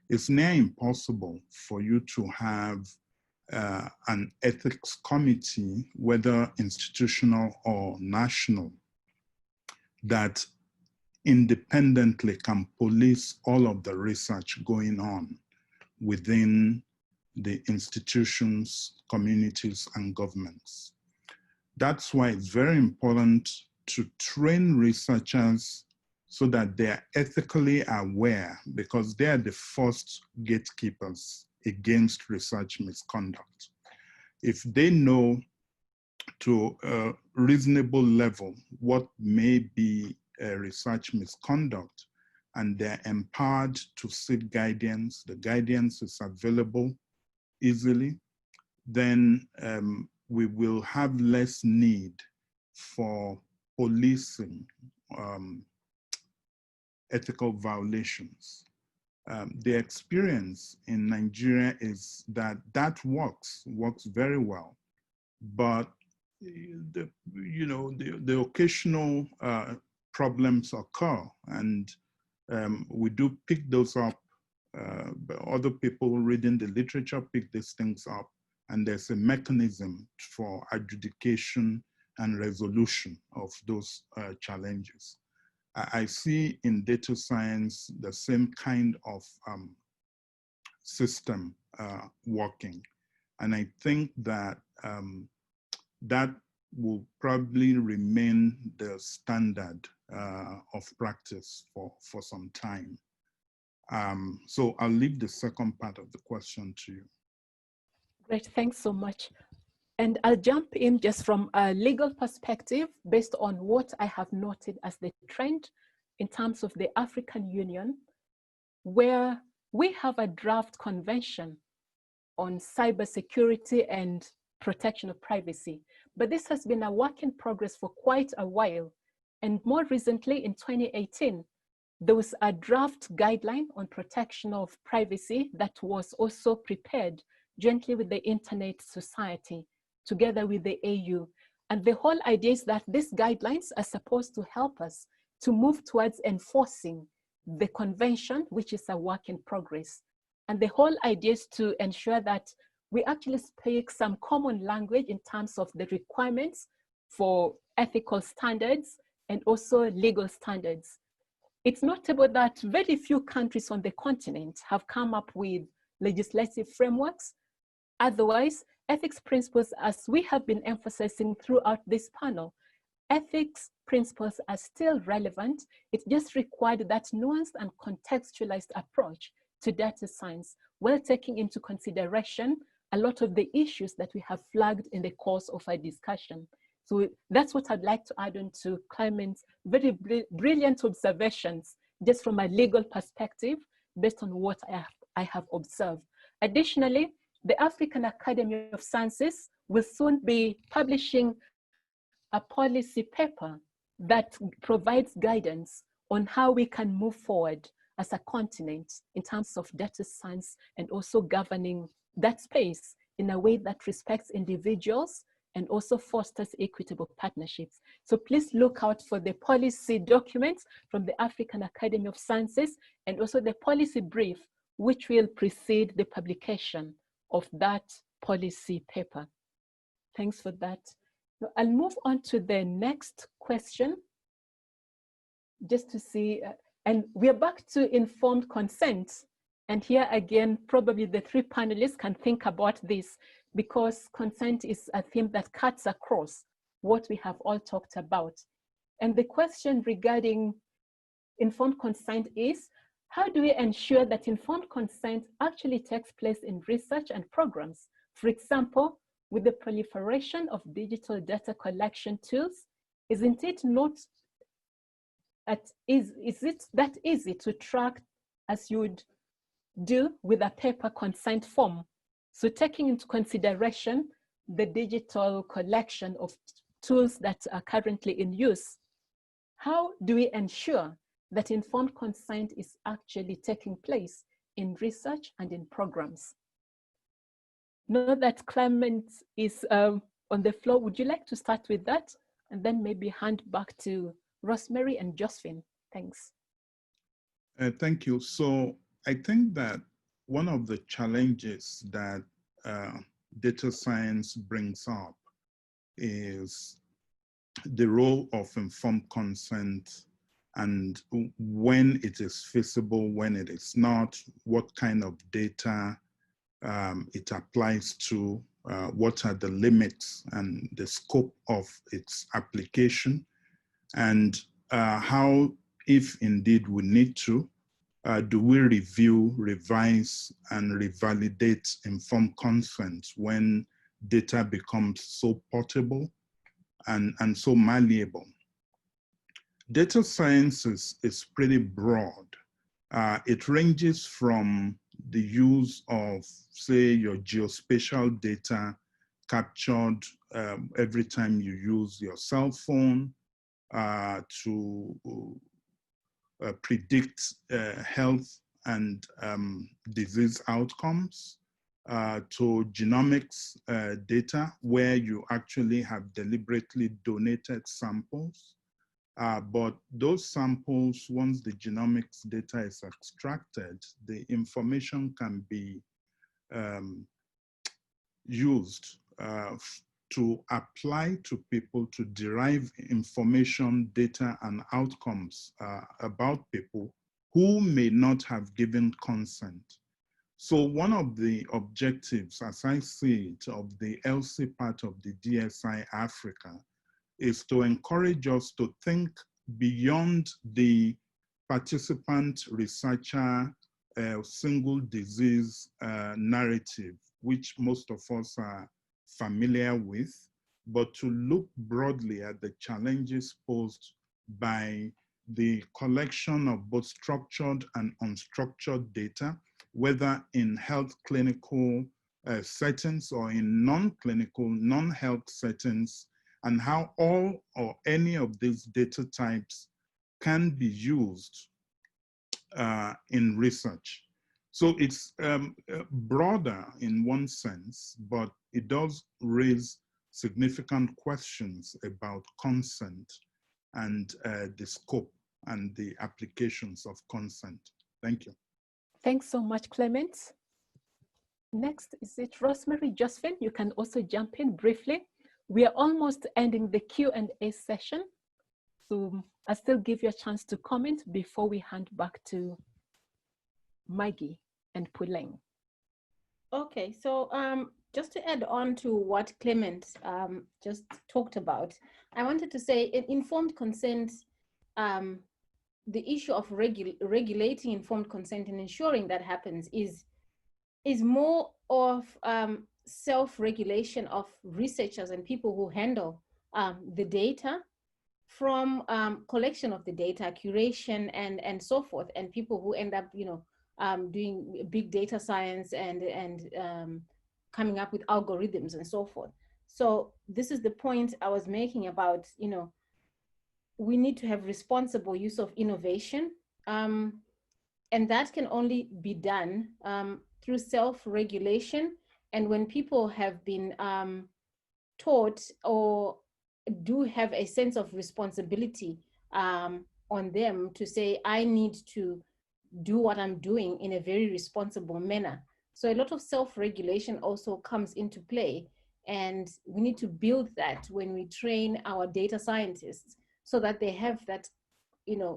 It's near impossible for you to have an ethics committee, whether institutional or national, that independently can police all of the research going on within the institutions, communities, and governments. That's why it's very important to train researchers so that they're ethically aware, because they're the first gatekeepers against research misconduct. If they know to a reasonable level what may be a research misconduct, and they're empowered to seek guidance, the guidance is available easily, then we will have less need for policing ethical violations. The experience in Nigeria is that that works very well, but the occasional problems occur, and we do pick those up. Other people reading the literature pick these things up, and there's a mechanism for adjudication and resolution of those challenges. I see in data science the same kind of system working, and I think that that will probably remain the standard of practice for some time. So I'll leave the second part of the question to you. Great, thanks so much. And I'll jump in just from a legal perspective based on what I have noted as the trend in terms of the African Union, where we have a draft convention on cybersecurity and protection of privacy. But this has been a work in progress for quite a while. And more recently, in 2018, there was a draft guideline on protection of privacy that was also prepared jointly with the Internet Society, together with the AU. And the whole idea is that these guidelines are supposed to help us to move towards enforcing the convention, which is a work in progress. And the whole idea is to ensure that we actually speak some common language in terms of the requirements for ethical standards and also legal standards. It's notable that very few countries on the continent have come up with legislative frameworks. Otherwise, ethics principles, as we have been emphasizing throughout this panel, ethics principles are still relevant. It just required that nuanced and contextualized approach to data science, while taking into consideration a lot of the issues that we have flagged in the course of our discussion. So that's what I'd like to add on to Clement's very brilliant observations, just from a legal perspective, based on what I have observed. Additionally, the African Academy of Sciences will soon be publishing a policy paper that provides guidance on how we can move forward as a continent in terms of data science and also governing that space in a way that respects individuals and also fosters equitable partnerships. So please look out for the policy documents from the African Academy of Sciences and also the policy brief, which will precede the publication of that policy paper. Thanks for that. Now, I'll move on to the next question, just to see, and we're back to informed consent. And here again, probably the three panelists can think about this, because consent is a theme that cuts across what we have all talked about. And the question regarding informed consent is, how do we ensure that informed consent actually takes place in research and programs? For example, with the proliferation of digital data collection tools, isn't it not is it that easy to track as you would do with a paper consent form? So taking into consideration the digital collection of tools that are currently in use, how do we ensure that informed consent is actually taking place in research and in programs? Now that Clement is on the floor, would you like to start with that? And then maybe hand back to Rosemary and Josephine. Thanks. Thank you. So I think that one of the challenges that data science brings up is the role of informed consent, and when it is feasible, when it is not, what kind of data it applies to, what are the limits and the scope of its application, and how, if indeed we need to, do we review, revise, and revalidate informed consent when data becomes so portable and so malleable? Data science is pretty broad. It ranges from the use of, say, your geospatial data captured every time you use your cell phone to predict health and disease outcomes, to genomics data where you actually have deliberately donated samples. But those samples, once the genomics data is extracted, the information can be used to apply to people to derive information, data, and outcomes about people who may not have given consent. So one of the objectives, as I see it, of the ELSI part of the DSI Africa is to encourage us to think beyond the participant researcher single disease narrative, which most of us are familiar with, but to look broadly at the challenges posed by the collection of both structured and unstructured data, whether in health clinical settings or in non-clinical, non-health settings, and how all or any of these data types can be used in research. So it's broader in one sense, but it does raise significant questions about consent and the scope and the applications of consent. Thank you. Thanks so much, Clement. Next, is it Rosemary? Josephine, you can also jump in briefly. We are almost ending the Q&A session, so I'll still give you a chance to comment before we hand back to Maggie and Puleng. Okay, so just to add on to what Clement just talked about, I wanted to say informed consent, the issue of regulating informed consent and ensuring that happens is more of self-regulation of researchers and people who handle the data, from collection of the data, curation, and so forth, and people who end up, doing big data science and coming up with algorithms and so forth. So this is the point I was making about, we need to have responsible use of innovation, and that can only be done through self-regulation. And when people have been taught or do have a sense of responsibility on them to say, I need to do what I'm doing in a very responsible manner. So a lot of self-regulation also comes into play, and we need to build that when we train our data scientists so that they have that,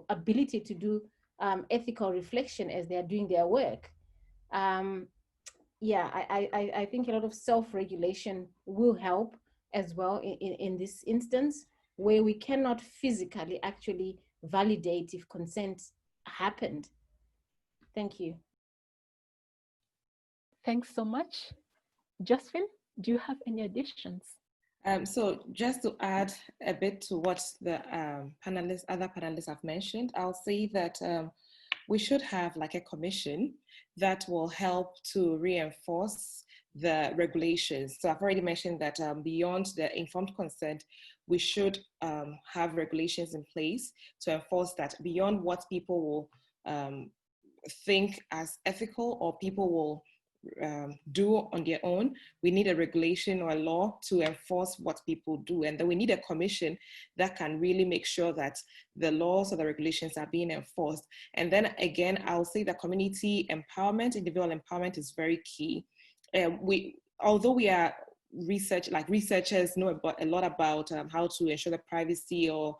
ability to do ethical reflection as they are doing their work. Yeah, I think a lot of self-regulation will help as well in this instance, where we cannot physically actually validate if consent happened. Thank you. Thanks so much. Josephine, do you have any additions? So just to add a bit to what the other panelists have mentioned, I'll say that we should have like a commission that will help to reinforce the regulations. So I've already mentioned that beyond the informed consent, we should have regulations in place to enforce that beyond what people will think as ethical or people will do on their own. We need a regulation or a law to enforce what people do. And then we need a commission that can really make sure that the laws or the regulations are being enforced. And then again, I'll say that community empowerment, individual empowerment is very key. Although we are researchers know a lot about how to ensure the privacy or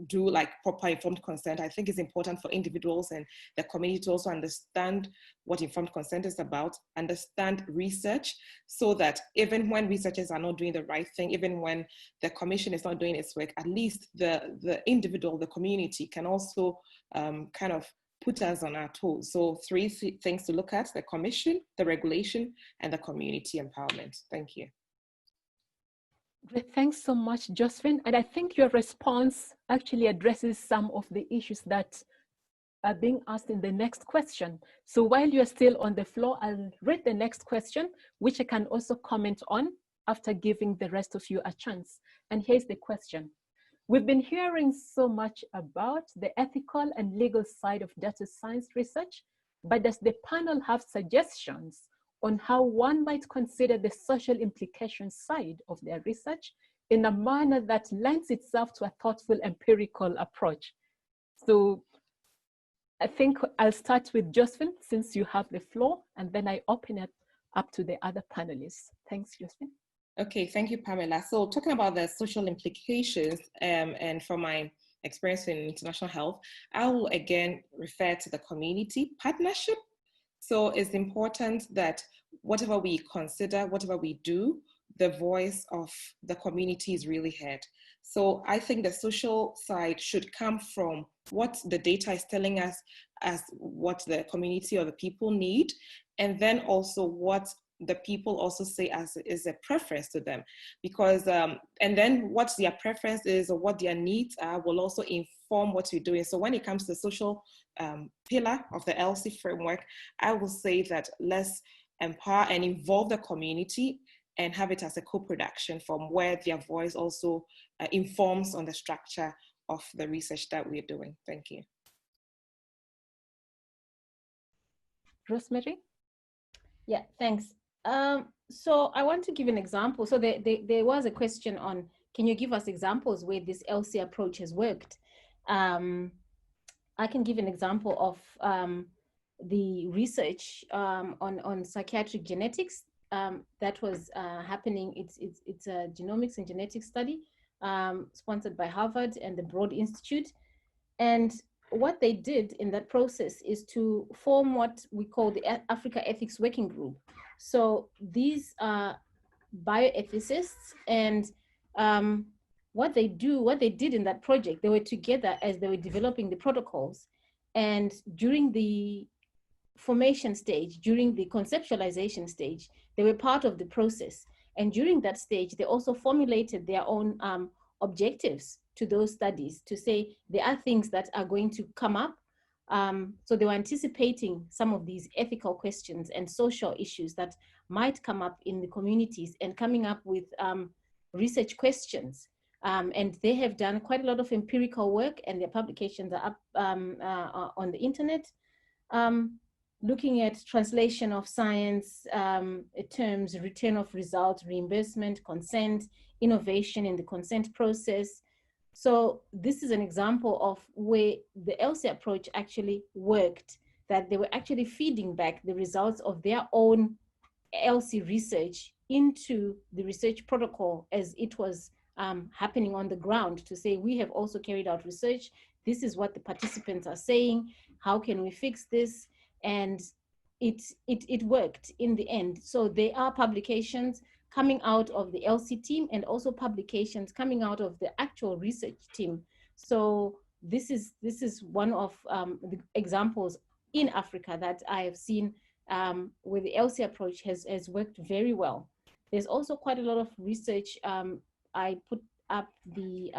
do like proper informed consent, I think it's important for individuals and the community to also understand what informed consent is about, understand research, so that even when researchers are not doing the right thing, even when the commission is not doing its work, at least the individual, the community can also kind of put us on our toes. So three things to look at: the commission, the regulation, and the community empowerment. Thank you. Great, thanks so much, Josephine. And I think your response actually addresses some of the issues that are being asked in the next question. So while you're still on the floor, I'll read the next question, which I can also comment on after giving the rest of you a chance. And here's the question. We've been hearing so much about the ethical and legal side of data science research, but does the panel have suggestions on how one might consider the social implications side of their research in a manner that lends itself to a thoughtful empirical approach? So I think I'll start with Josephine, since you have the floor, and then I open it up to the other panelists. Thanks, Josephine. Okay, thank you, Pamela. So talking about the social implications and from my experience in international health, I will again refer to the community partnership. So it's important that whatever we consider, whatever we do, the voice of the community is really heard. So I think the social side should come from what the data is telling us as what the community or the people need, and then also what the people also say as is a preference to them, because and then what their preference is or what their needs are will also inform what we're doing. So when it comes to the social pillar of the ELSI framework, I will say that let's empower and involve the community and have it as a co-production from where their voice also informs on the structure of the research that we're doing. Thank you. Rosemary? Yeah, thanks. So I want to give an example. So there was a question on, can you give us examples where this ELSI approach has worked? I can give an example of the research on psychiatric genetics that was happening. It's a genomics and genetics study sponsored by Harvard and the Broad Institute. And what they did in that process is to form what we call the Africa Ethics Working Group. So these are bioethicists, and what they did in that project, they were together as they were developing the protocols. And during the formation stage, during the conceptualization stage, they were part of the process. And during that stage, they also formulated their own objectives to those studies to say there are things that are going to come up. So they were anticipating some of these ethical questions and social issues that might come up in the communities, and coming up with research questions. And they have done quite a lot of empirical work, and their publications are up on the internet, looking at translation of science terms, return of results, reimbursement, consent, innovation in the consent process. So this is an example of where the ELSI approach actually worked, that they were actually feeding back the results of their own ELSI research into the research protocol as it was happening on the ground, to say, we have also carried out research. This is what the participants are saying. How can we fix this? And it worked in the end. So there are publications coming out of the ELSI team, and also publications coming out of the actual research team. So this is one of the examples in Africa that I have seen where the ELSI approach has worked very well. There's also quite a lot of research. I put up the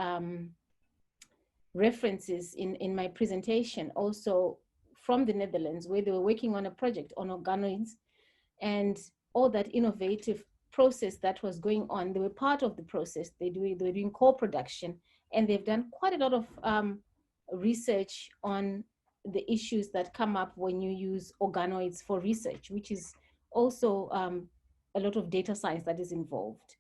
references in my presentation, also from the Netherlands, where they were working on a project on organoids, and all that innovative process that was going on. They were part of the process. They were doing co-production, and they've done quite a lot of research on the issues that come up when you use organoids for research, which is also a lot of data science that is involved.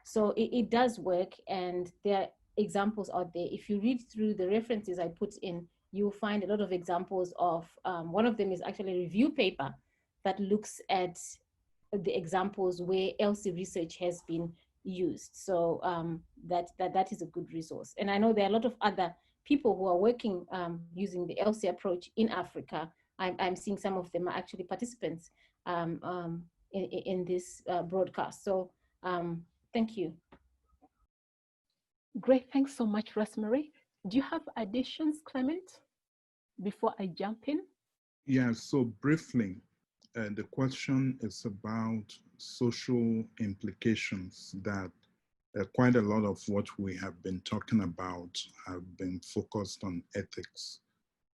So it does work, and there are examples out there. If you read through the references I put in, you'll find a lot of examples of, one of them is actually a review paper that looks at the examples where ELSI research has been used. So that is a good resource. And I know there are a lot of other people who are working using the ELSI approach in Africa. I'm seeing some of them are actually participants in this broadcast. So thank you. Great, thanks so much, Rosemary. Do you have additions, Clement, before I jump in? Yeah, so briefly, the question is about social implications, that quite a lot of what we have been talking about have been focused on ethics.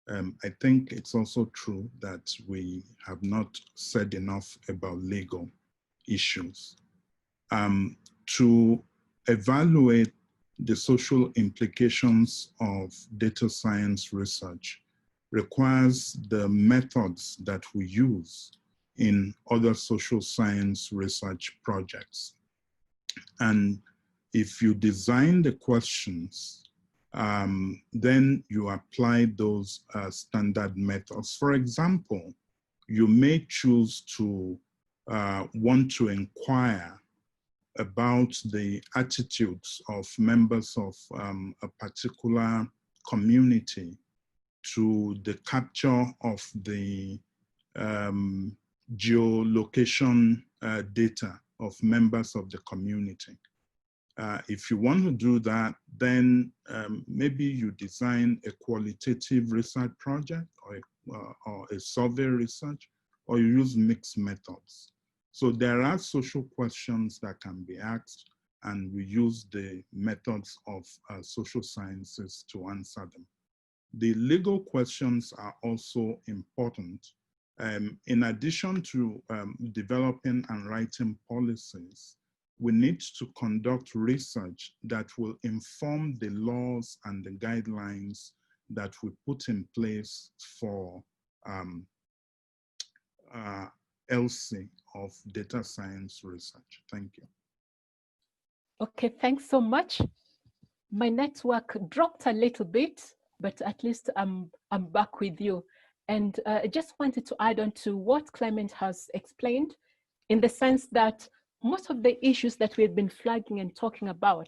I think it's also true that we have not said enough about legal issues. To evaluate the social implications of data science research requires the methods that we use in other social science research projects. And if you design the questions, then you apply those standard methods. For example, you may choose to want to inquire about the attitudes of members of a particular community to the capture of the geolocation data of members of the community. If you want to do that, then maybe you design a qualitative research project or a survey research, or you use mixed methods. So there are social questions that can be asked, and we use the methods of social sciences to answer them. The legal questions are also important. In addition to developing and writing policies, we need to conduct research that will inform the laws and the guidelines that we put in place for ELSI of data science research. Thank you. Okay, thanks so much. My network dropped a little bit, but at least I'm back with you. And I just wanted to add on to what Clement has explained, in the sense that most of the issues that we've been flagging and talking about,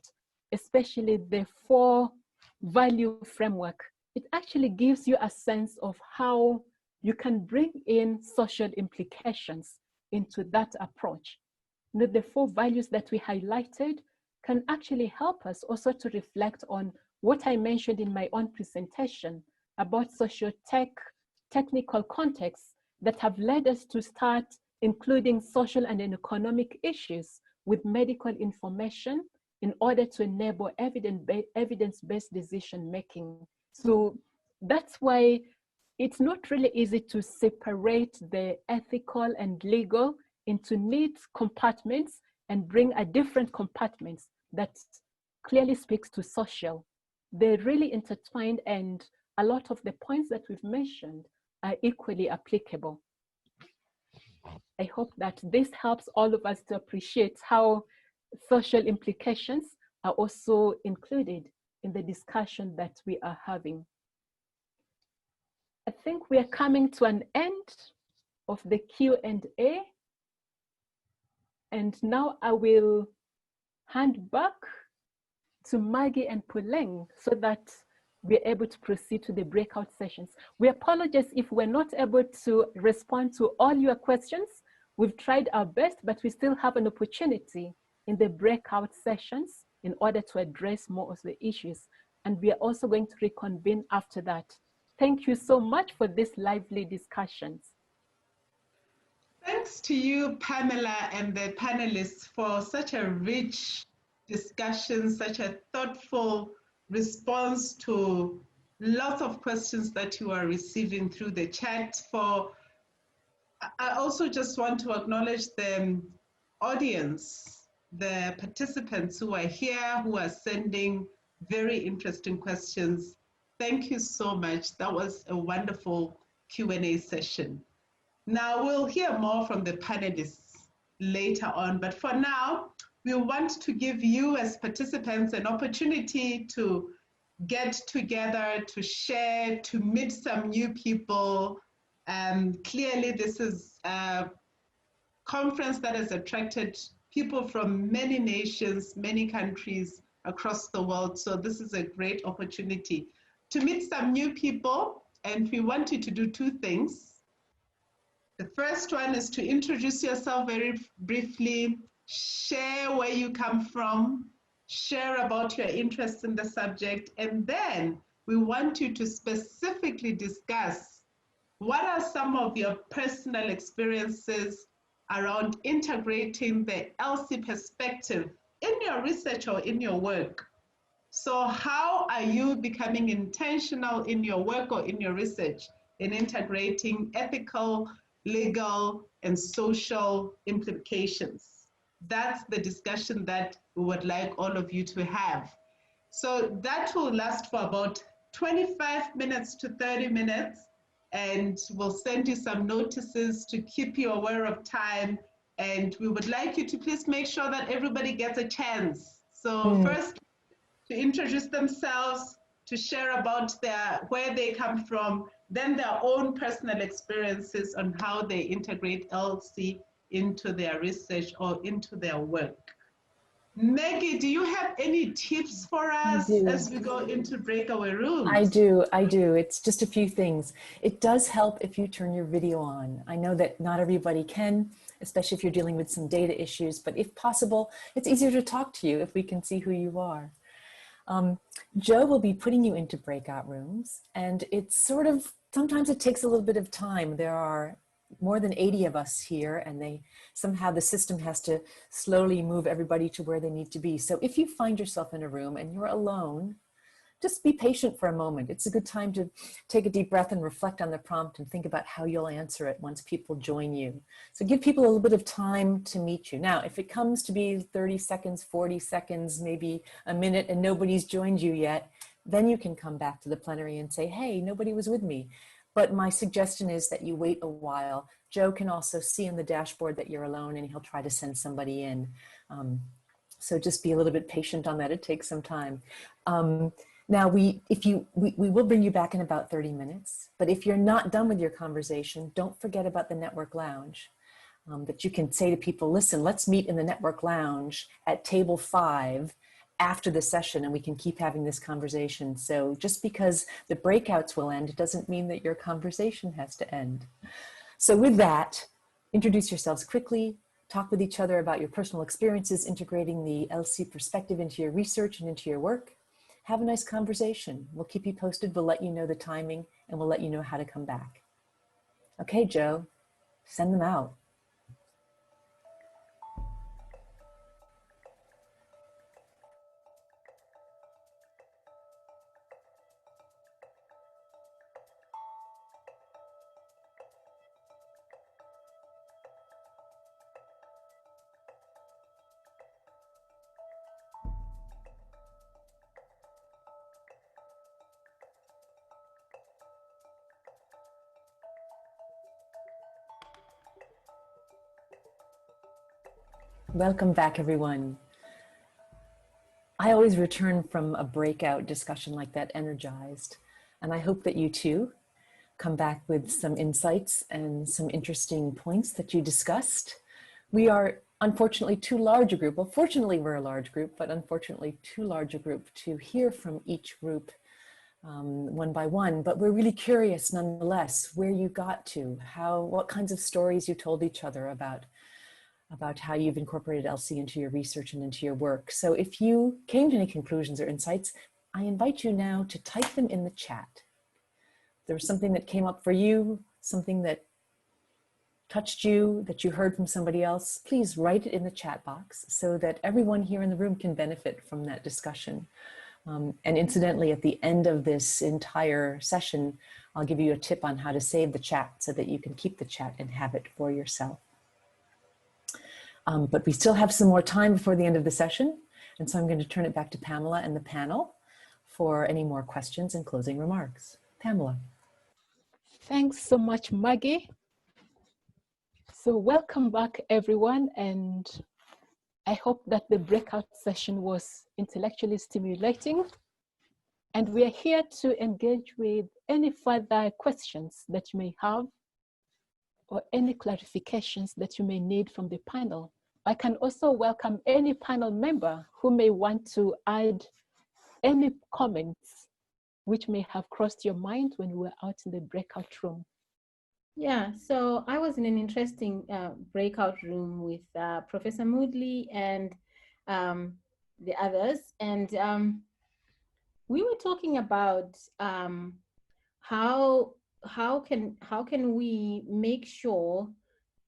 especially the 4-value framework, it actually gives you a sense of how you can bring in social implications into that approach. You know, the 4 values that we highlighted can actually help us also to reflect on what I mentioned in my own presentation about technical contexts that have led us to start including social and economic issues with medical information in order to enable evidence-based decision-making. So that's why it's not really easy to separate the ethical and legal into neat compartments and bring a different compartments that clearly speaks to social. They're really intertwined, and a lot of the points that we've mentioned are equally applicable. I hope that this helps all of us to appreciate how social implications are also included in the discussion that we are having. I think we are coming to an end of the Q&A. And now I will hand back to Maggie and Puleng so that we're able to proceed to the breakout sessions. We apologize if we're not able to respond to all your questions. We've tried our best, but we still have an opportunity in the breakout sessions in order to address more of the issues. And we are also going to reconvene after that. Thank you so much for this lively discussions. Thanks to you, Pamela, and the panelists for such a rich discussion, such a thoughtful response to lots of questions that you are receiving through the chat. I also just want to acknowledge the audience, the participants who are here, who are sending very interesting questions. Thank you so much. That was a wonderful Q&A session. Now we'll hear more from the panelists later on, but for now, we want to give you as participants an opportunity to get together, to share, to meet some new people. Clearly, this is a conference that has attracted people from many nations, many countries across the world. So this is a great opportunity to meet some new people. And we want you to do 2 things. The first one is to introduce yourself very briefly, share where you come from, share about your interest in the subject, and then we want you to specifically discuss what are some of your personal experiences around integrating the ELSI perspective in your research or in your work. So how are you becoming intentional in your work or in your research in integrating ethical, legal, and social implications? That's the discussion that we would like all of you to have. So that will last for about 25 minutes to 30 minutes, and we'll send you some notices to keep you aware of time. And we would like you to please make sure that everybody gets a chance. So first, to introduce themselves, to share about where they come from, then their own personal experiences on how they integrate ELSI into their research or into their work. Maggie, do you have any tips for us as we go into breakaway rooms? I do. It's just a few things. It does help if you turn your video on. I know that not everybody can, especially if you're dealing with some data issues, but if possible, it's easier to talk to you if we can see who you are. Joe will be putting you into breakout rooms, and it's sort of, sometimes it takes a little bit of time. There are more than 80 of us here, and somehow the system has to slowly move everybody to where they need to be. So if you find yourself in a room and you're alone, just be patient for a moment. It's a good time to take a deep breath and reflect on the prompt and think about how you'll answer it once people join you. So give people a little bit of time to meet you. Now, if it comes to be 30 seconds, 40 seconds, maybe a minute, and nobody's joined you yet, then you can come back to the plenary and say, hey, nobody was with me. But my suggestion is that you wait a while. Joe can also see on the dashboard that you're alone, and he'll try to send somebody in. So just be a little bit patient on that. It takes some time. Now, we will bring you back in about 30 minutes, but if you're not done with your conversation, don't forget about the network lounge. That you can say to people, listen, let's meet in the network lounge at table 5 after the session, and we can keep having this conversation. So just because the breakouts will end, it doesn't mean that your conversation has to end. So with that, introduce yourselves quickly, talk with each other about your personal experiences, integrating the ELSI perspective into your research and into your work. Have a nice conversation. We'll keep you posted. We'll let you know the timing, and we'll let you know how to come back. Okay, Joe, send them out. Welcome back, everyone. I always return from a breakout discussion like that energized, and I hope that you too come back with some insights and some interesting points that you discussed. We are unfortunately too large a group. Well, fortunately we're a large group, but unfortunately too large a group to hear from each group one by one, but we're really curious nonetheless where you got to, what kinds of stories you told each other about how you've incorporated ELSI into your research and into your work. So if you came to any conclusions or insights, I invite you now to type them in the chat. If there was something that came up for you, something that touched you, that you heard from somebody else, please write it in the chat box so that everyone here in the room can benefit from that discussion. And incidentally, at the end of this entire session, I'll give you a tip on how to save the chat so that you can keep the chat and have it for yourself. But we still have some more time before the end of the session. And so I'm going to turn it back to Pamela and the panel for any more questions and closing remarks. Pamela. Thanks so much, Maggie. So welcome back, everyone. And I hope that the breakout session was intellectually stimulating. And we are here to engage with any further questions that you may have or any clarifications that you may need from the panel. I can also welcome any panel member who may want to add any comments which may have crossed your mind when we were out in the breakout room. Yeah, so I was in an interesting breakout room with Professor Moodley and the others, and we were talking about how can we make sure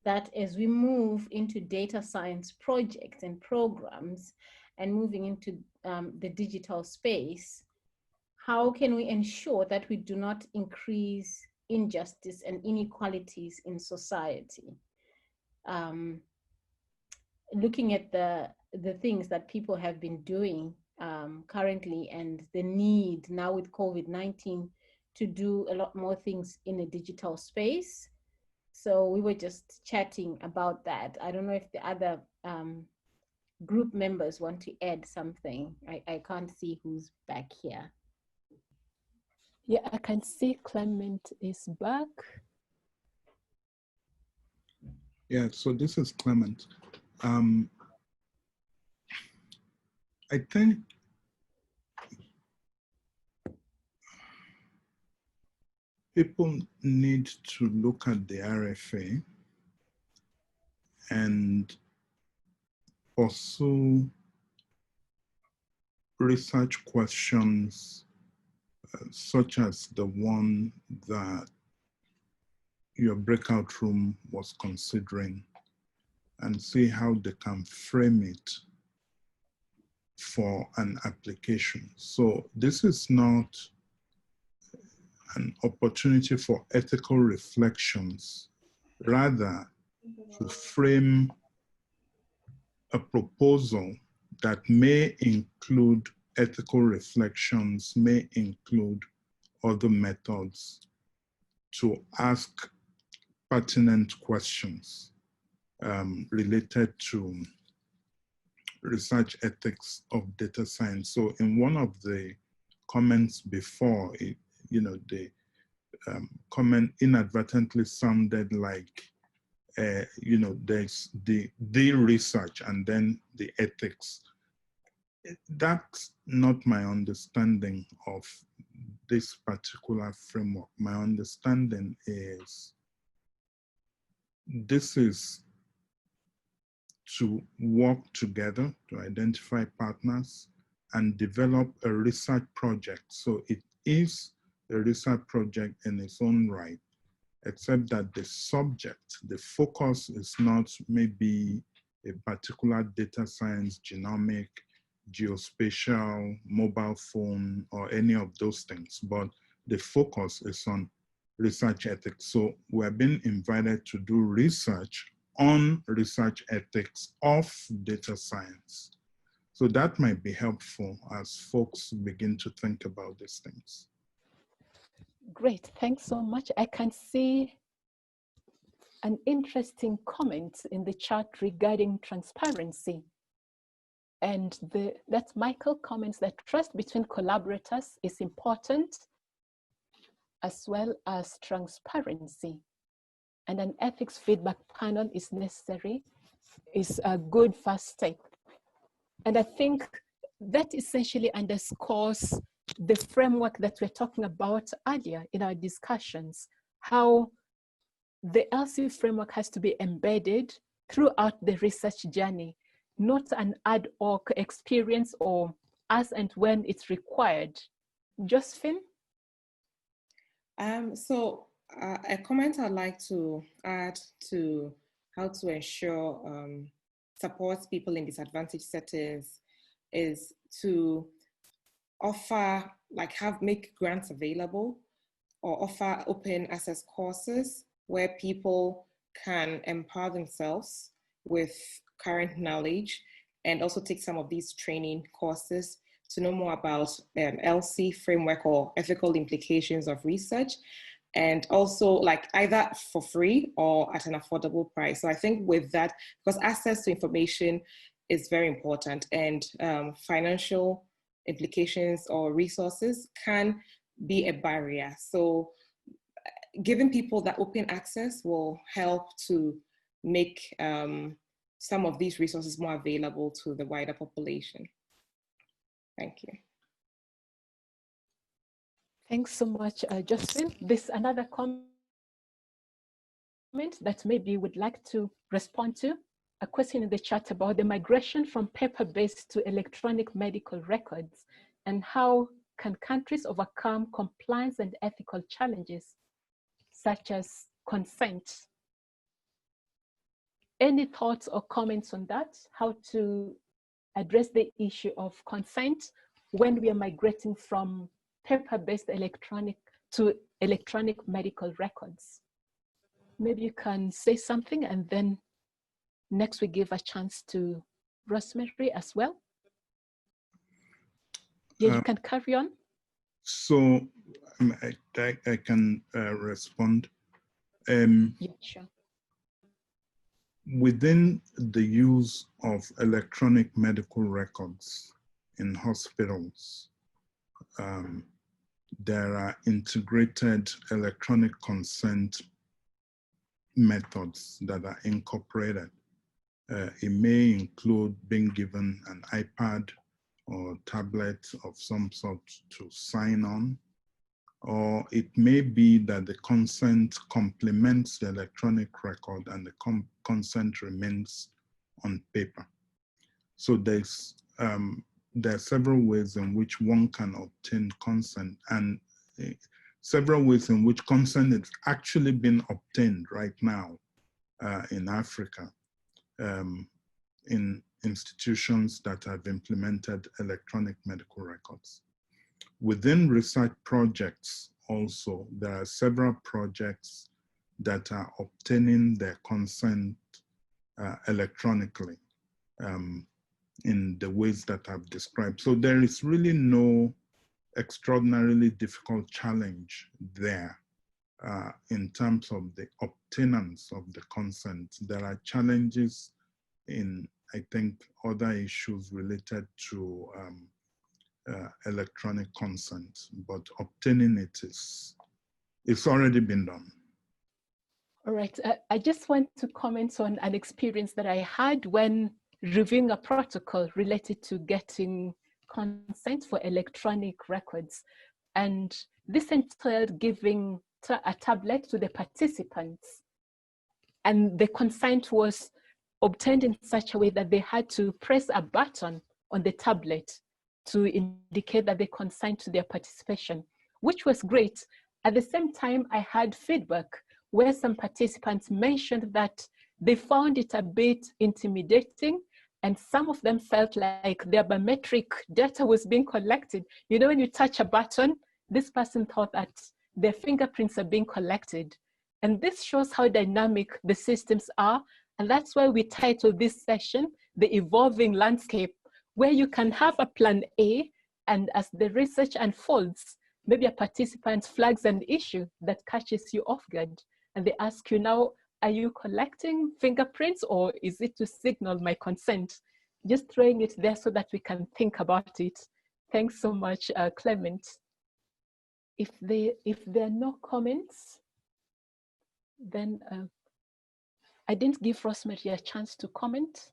that as we move into data science projects and programs and moving into the digital space, how can we ensure that we do not increase injustice and inequalities in society? Looking at the things that people have been doing currently and the need now with COVID-19 to do a lot more things in a digital space. So we were just chatting about that. I don't know if the other group members want to add something. I can't see who's back here. Yeah, I can see Clement is back. Yeah, so this is Clement. I think people need to look at the RFA and pursue research questions such as the one that your breakout room was considering, and see how they can frame it for an application. So this is not an opportunity for ethical reflections, rather to frame a proposal that may include ethical reflections, may include other methods to ask pertinent questions related to research ethics of data science. So in one of the comments before, the comment inadvertently sounded like, there's the research and then the ethics. That's not my understanding of this particular framework. My understanding is this is to work together to identify partners and develop a research project. So it is a research project in its own right, except that the subject, the focus is not maybe a particular data science, genomic, geospatial, mobile phone, or any of those things, but the focus is on research ethics. So we're being invited to do research on research ethics of data science. So that might be helpful as folks begin to think about these things. Great, thanks so much. I can see an interesting comment in the chat regarding transparency. And that Michael comments that trust between collaborators is important, as well as transparency. And an ethics feedback panel is necessary, is a good first step. And I think that essentially underscores the framework that we're talking about earlier in our discussions, how the ELSI framework has to be embedded throughout the research journey, not an ad hoc experience or as and when it's required. Josephine? A comment I'd like to add to how to ensure supports people in disadvantaged settings is to offer, make grants available or offer open access courses where people can empower themselves with current knowledge and also take some of these training courses to know more about ELSI framework or ethical implications of research, and also either for free or at an affordable price. So I think with that, because access to information is very important, and financial implications or resources can be a barrier. So giving people that open access will help to make some of these resources more available to the wider population. Thank you. Thanks so much, Josephine. There's another comment that maybe you would like to respond to. A question in the chat about the migration from paper-based to electronic medical records, and how can countries overcome compliance and ethical challenges, such as consent? Any thoughts or comments on that? How to address the issue of consent when we are migrating from paper-based electronic to electronic medical records? Maybe you can say something, and then next we give a chance to Rosemary as well. Yeah, you can carry on. So I can respond. Yeah, sure. Within the use of electronic medical records in hospitals, there are integrated electronic consent methods that are incorporated. It may include being given an iPad or tablet of some sort to sign on, or it may be that the consent complements the electronic record and the consent remains on paper. So there are several ways in which one can obtain consent, and several ways in which consent is actually being obtained right now in Africa, in institutions that have implemented electronic medical records. Within research projects also, there are several projects that are obtaining their consent electronically in the ways that I've described. So there is really no extraordinarily difficult challenge there in terms of the obtainance of the consent. There are challenges in, I think, other issues related to electronic consent, but obtaining it it's already been done. All right, I just want to comment on an experience that I had when reviewing a protocol related to getting consent for electronic records. And this entailed giving a tablet to the participants. And the consent was obtained in such a way that they had to press a button on the tablet to indicate that they consent to their participation, which was great. At the same time, I had feedback where some participants mentioned that they found it a bit intimidating, and some of them felt like their biometric data was being collected. You know, when you touch a button, this person thought that their fingerprints are being collected. And this shows how dynamic the systems are. And that's why we titled this session, The Evolving Landscape, where you can have a plan A, and as the research unfolds, maybe a participant flags an issue that catches you off guard. And they ask you now, are you collecting fingerprints, or is it to signal my consent? Just throwing it there so that we can think about it. Thanks so much, Clement. If there are no comments, then I didn't give Rosemary a chance to comment.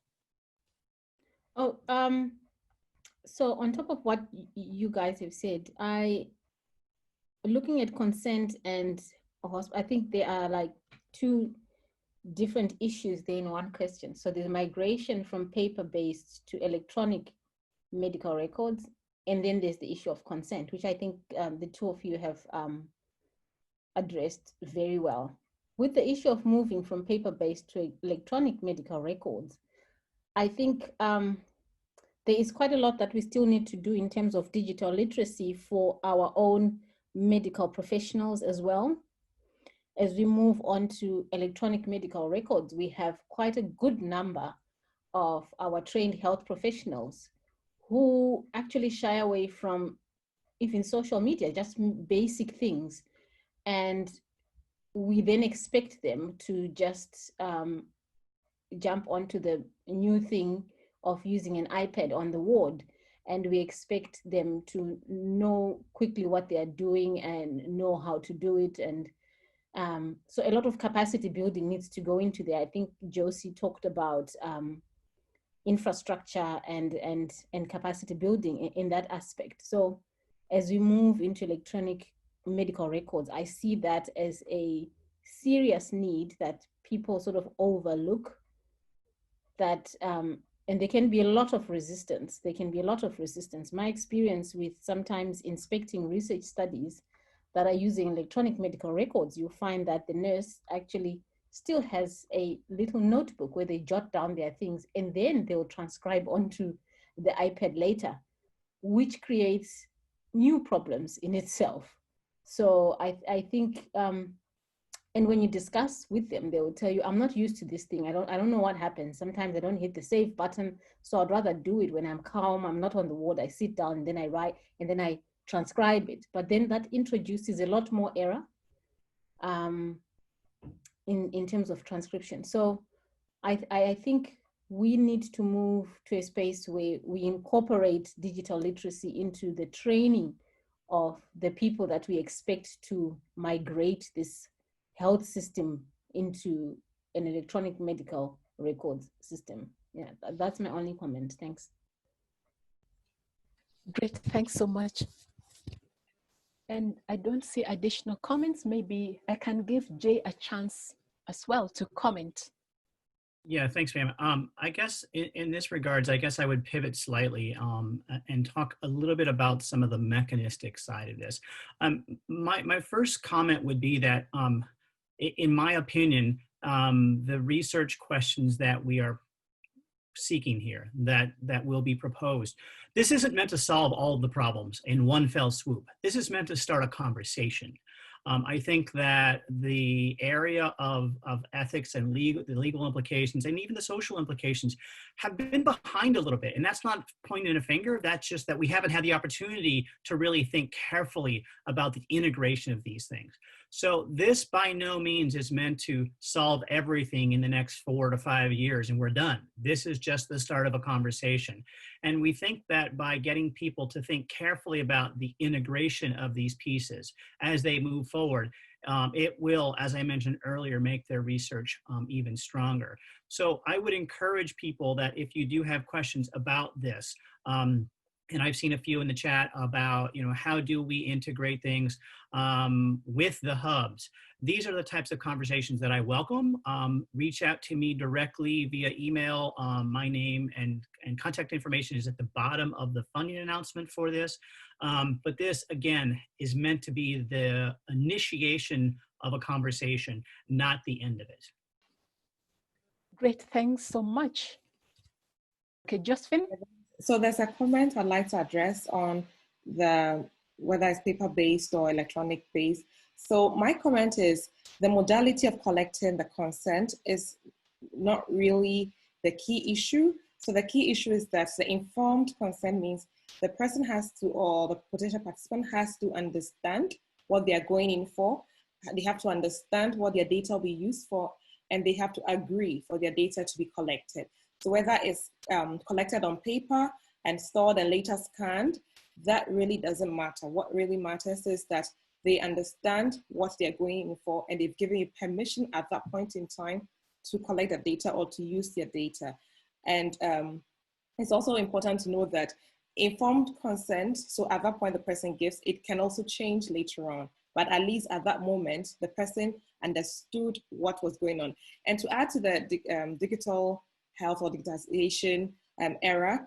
Oh, so on top of what you guys have said, looking at consent and I think there are like two different issues there in one question. So there's migration from paper-based to electronic medical records, and then there's the issue of consent, which I think the two of you have addressed very well. With the issue of moving from paper-based to electronic medical records, I think there is quite a lot that we still need to do in terms of digital literacy for our own medical professionals as well. As we move on to electronic medical records, we have quite a good number of our trained health professionals who actually shy away from even social media, just basic things. And we then expect them to just jump onto the new thing of using an iPad on the ward. And we expect them to know quickly what they are doing and know how to do it. And so a lot of capacity building needs to go into there. I think Josie talked about infrastructure and capacity building in that aspect. So as we move into electronic medical records, I see that as a serious need that people sort of overlook, that and there can be a lot of resistance. My experience with sometimes inspecting research studies that are using electronic medical records, you find that the nurse actually still has a little notebook where they jot down their things and then they'll transcribe onto the iPad later, which creates new problems in itself. So I think, and when you discuss with them, they will tell you, I'm not used to this thing. I don't know what happens. Sometimes I don't hit the save button. So I'd rather do it when I'm calm, I'm not on the ward, I sit down, and then I write, and then I transcribe it. But then that introduces a lot more error in terms of transcription. So I think we need to move to a space where we incorporate digital literacy into the training of the people that we expect to migrate this health system into an electronic medical records system. Yeah, that's my only comment. Thanks. Great, thanks so much. And I don't see additional comments. Maybe I can give Jay a chance as well to comment. Yeah, thanks, Pam. I guess in this regards, I guess I would pivot slightly and talk a little bit about some of the mechanistic side of this. My first comment would be that, in my opinion, the research questions that we are seeking here, that will be proposed, this isn't meant to solve all of the problems in one fell swoop. This is meant to start a conversation. I think that the area of ethics and the legal implications and even the social implications have been behind a little bit. And that's not pointing a finger, that's just that we haven't had the opportunity to really think carefully about the integration of these things. So this by no means is meant to solve everything in the next 4 to 5 years and we're done. This is just the start of a conversation. And we think that by getting people to think carefully about the integration of these pieces as they move forward, it will, as I mentioned earlier, make their research even stronger. So I would encourage people that if you do have questions about this, and I've seen a few in the chat about, how do we integrate things with the hubs? These are the types of conversations that I welcome. Reach out to me directly via email. My name and contact information is at the bottom of the funding announcement for this. But this, again, is meant to be the initiation of a conversation, not the end of it. Great, thanks so much. Okay, Josephine? So there's a comment I'd like to address on whether it's paper-based or electronic-based. So my comment is the modality of collecting the consent is not really the key issue. So the key issue is that the informed consent means the person has to, or the potential participant has to understand what they are going in for. They have to understand what their data will be used for, and they have to agree for their data to be collected. So whether it's collected on paper and stored and later scanned, that really doesn't matter. What really matters is that they understand what they're going in for and they've given you permission at that point in time to collect the data or to use their data. And it's also important to know that informed consent, so at that point the person gives, it can also change later on. But at least at that moment, the person understood what was going on. And to add to the digital health or digitization era,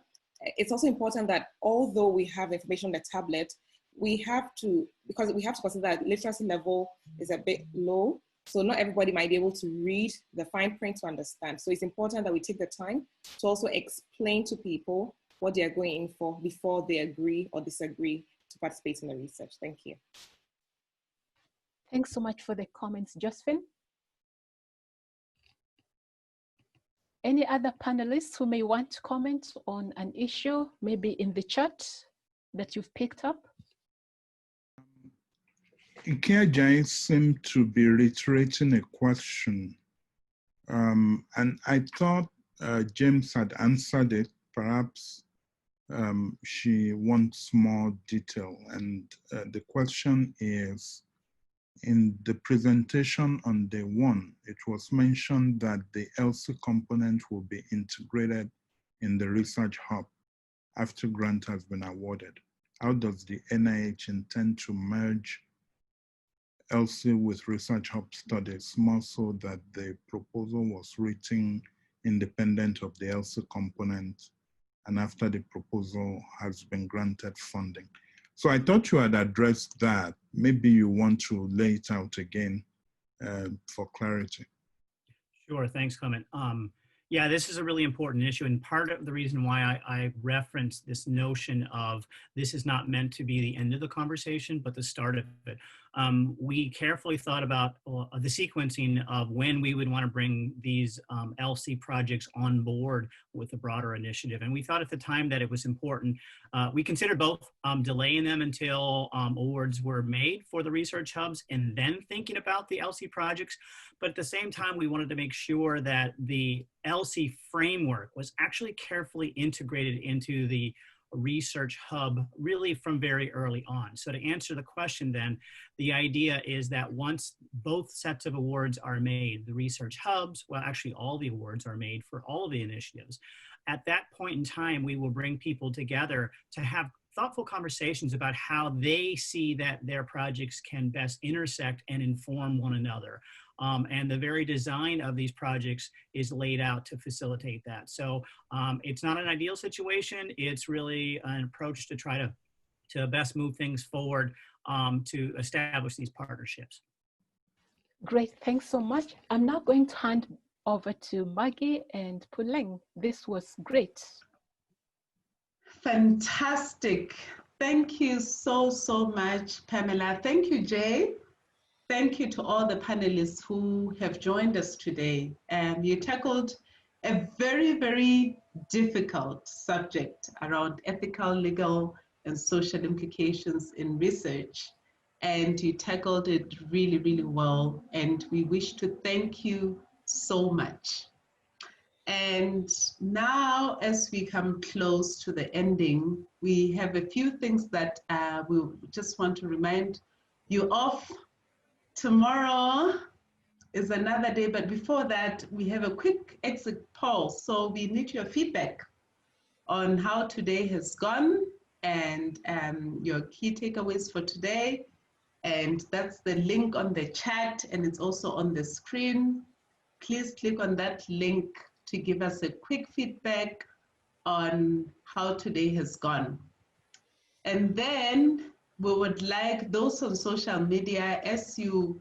it's also important that although we have information on the tablet, we have to consider that literacy level is a bit low. So not everybody might be able to read the fine print to understand. So it's important that we take the time to also explain to people what they are going in for before they agree or disagree to participate in the research. Thank you. Thanks so much for the comments, Josephine. Any other panelists who may want to comment on an issue, maybe in the chat that you've picked up? Ikea seemed to be reiterating a question. And I thought James had answered it. Perhaps she wants more detail. And the question is, in the presentation on day one, it was mentioned that the ELSI component will be integrated in the research hub after grant has been awarded. How does the NIH intend to merge ELSI with research hub studies, more so that the proposal was written independent of the ELSI component and after the proposal has been granted funding? So I thought you had addressed that. Maybe you want to lay it out again for clarity. Sure, thanks, Clement. Yeah, this is a really important issue, and part of the reason why I referenced this notion of this is not meant to be the end of the conversation, but the start of it. We carefully thought about the sequencing of when we would want to bring these ELSI projects on board with a broader initiative. And we thought at the time that it was important. We considered both delaying them until awards were made for the research hubs and then thinking about the ELSI projects. But at the same time, we wanted to make sure that the ELSI framework was actually carefully integrated into the research hub really from very early on. So to answer the question then, the idea is that once both sets of awards are made, the research hubs, well, actually all the awards are made for all of the initiatives. At that point in time, we will bring people together to have thoughtful conversations about how they see that their projects can best intersect and inform one another. And the very design of these projects is laid out to facilitate that. So it's not an ideal situation. It's really an approach to try to best move things forward to establish these partnerships. Great, thanks so much. I'm now going to hand over to Maggie and Puleng. This was great. Fantastic. Thank you so much, Pamela. Thank you, Jay. Thank you to all the panelists who have joined us today. You tackled a very difficult subject around ethical, legal, and social implications in research. And you tackled it really well. And we wish to thank you so much. And now, as we come close to the ending, we have a few things that we just want to remind you of. Tomorrow is another day, but before that, we have a quick exit poll. So we need your feedback on how today has gone and your key takeaways for today. And that's the link on the chat, and it's also on the screen. Please click on that link to give us a quick feedback on how today has gone. And then we would like those on social media, as you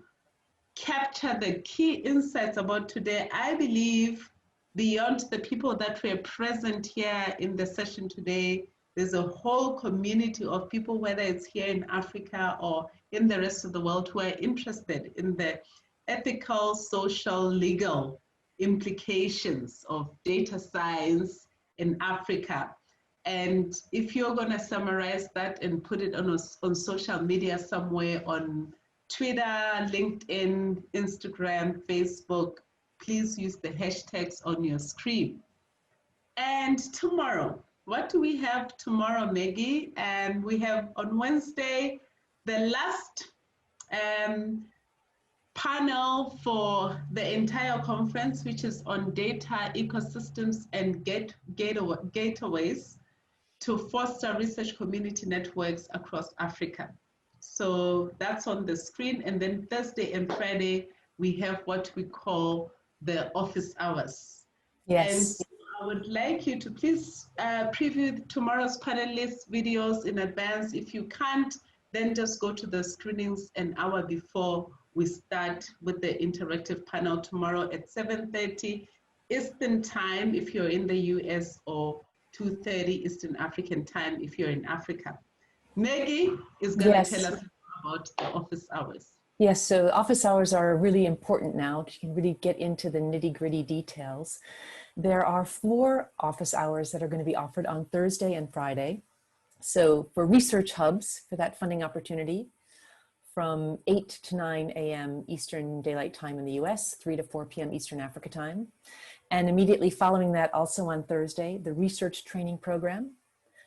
capture the key insights about today, I believe beyond the people that were present here in the session today, there's a whole community of people, whether it's here in Africa or in the rest of the world, who are interested in the ethical, social, legal implications of data science in Africa. And if you're going to summarize that and put it on social media somewhere, on Twitter, LinkedIn, Instagram, Facebook, please use the hashtags on your screen. And tomorrow, what do we have tomorrow, Maggie? We have on Wednesday, the last panel for the entire conference, which is on data ecosystems and gateways to foster research community networks across Africa. So that's on the screen. And then Thursday and Friday, we have what we call the office hours. Yes. And I would like you to please preview tomorrow's panelists' videos in advance. If you can't, then just go to the screenings an hour before we start with the interactive panel tomorrow at 7:30 Eastern Time if you're in the US, or 2:30 Eastern African Time if you're in Africa. Maggie is going to tell us about the office hours. Yes, so office hours are really important now. You can really get into the nitty-gritty details. There are 4 office hours that are going to be offered on Thursday and Friday. So for research hubs, for that funding opportunity, from 8 to 9 a.m. Eastern Daylight Time in the US, 3 to 4 p.m. Eastern Africa Time. And immediately following that, also on Thursday, the research training program.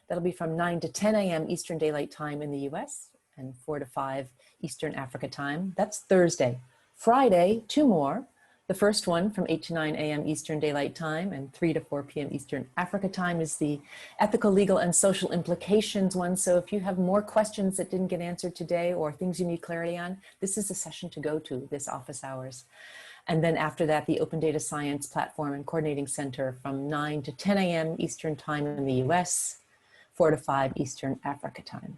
That'll be from 9 to 10 a.m. Eastern Daylight Time in the US and 4 to 5 Eastern Africa Time. That's Thursday. Friday, 2 more. The first one from 8 to 9 a.m. Eastern Daylight Time and 3 to 4 p.m. Eastern Africa Time is the ethical, legal, and social implications one. So if you have more questions that didn't get answered today or things you need clarity on, this is a session to go to, this office hours. And then after that, the Open Data Science Platform and Coordinating Center from 9 to 10 a.m. Eastern Time in the US, 4 to 5 Eastern Africa Time.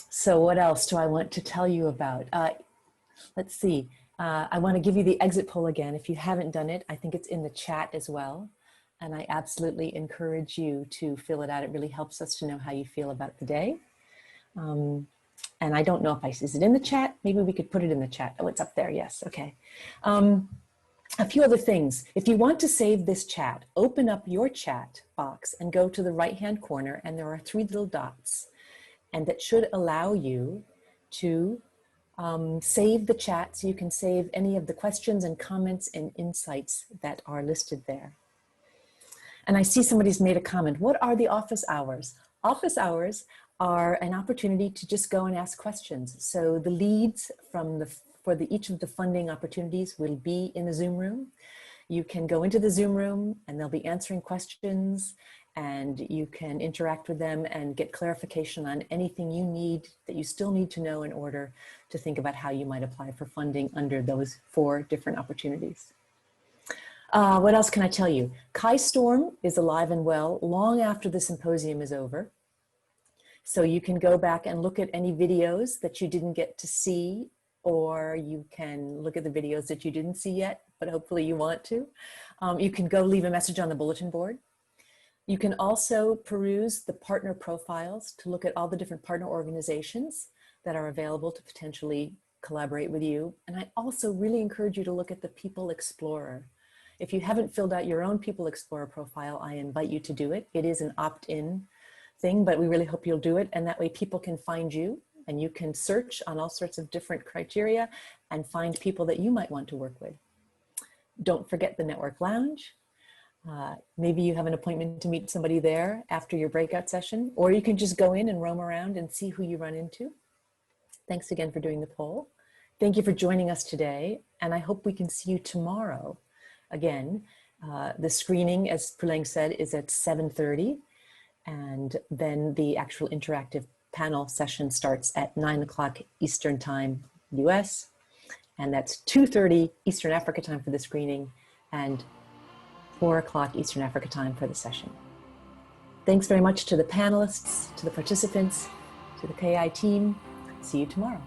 So what else do I want to tell you about? Let's see. I want to give you the exit poll again. If you haven't done it, I think it's in the chat as well. And I absolutely encourage you to fill it out. It really helps us to know how you feel about the day. And I don't know if is it in the chat? Maybe we could put it in the chat. Oh, it's up there. Yes. Okay. A few other things. If you want to save this chat, open up your chat box and go to the right-hand corner, and there are 3 little dots. And that should allow you to save the chat, so you can save any of the questions and comments and insights that are listed there. And I see somebody's made a comment. What are the office hours? Office hours are an opportunity to just go and ask questions. So the leads from each of the funding opportunities will be in the Zoom room. You can go into the Zoom room and they'll be answering questions, and you can interact with them and get clarification on anything you need that you still need to know in order to think about how you might apply for funding under those 4 different opportunities. What else can I tell you? KaiStorm is alive and well long after the symposium is over. So you can go back and look at any videos that you didn't get to see, or you can look at the videos that you didn't see yet, but hopefully you want to. You can go leave a message on the bulletin board. You can also peruse the partner profiles to look at all the different partner organizations that are available to potentially collaborate with you. And I also really encourage you to look at the People Explorer. If you haven't filled out your own People Explorer profile, I invite you to do it. It is an opt-in thing, but we really hope you'll do it. And that way people can find you, and you can search on all sorts of different criteria and find people that you might want to work with. Don't forget the Network Lounge. Maybe you have an appointment to meet somebody there after your breakout session, or you can just go in and roam around and see who you run into. Thanks again for doing the poll. Thank you for joining us today, and I hope we can see you tomorrow. Again, the screening, as Pruleng said, is at 7:30, and then the actual interactive panel session starts at 9 o'clock Eastern Time, US, and that's 2:30 Eastern Africa time for the screening, and 4 o'clock Eastern Africa time for the session. Thanks very much to the panelists, to the participants, to the KI team. See you tomorrow.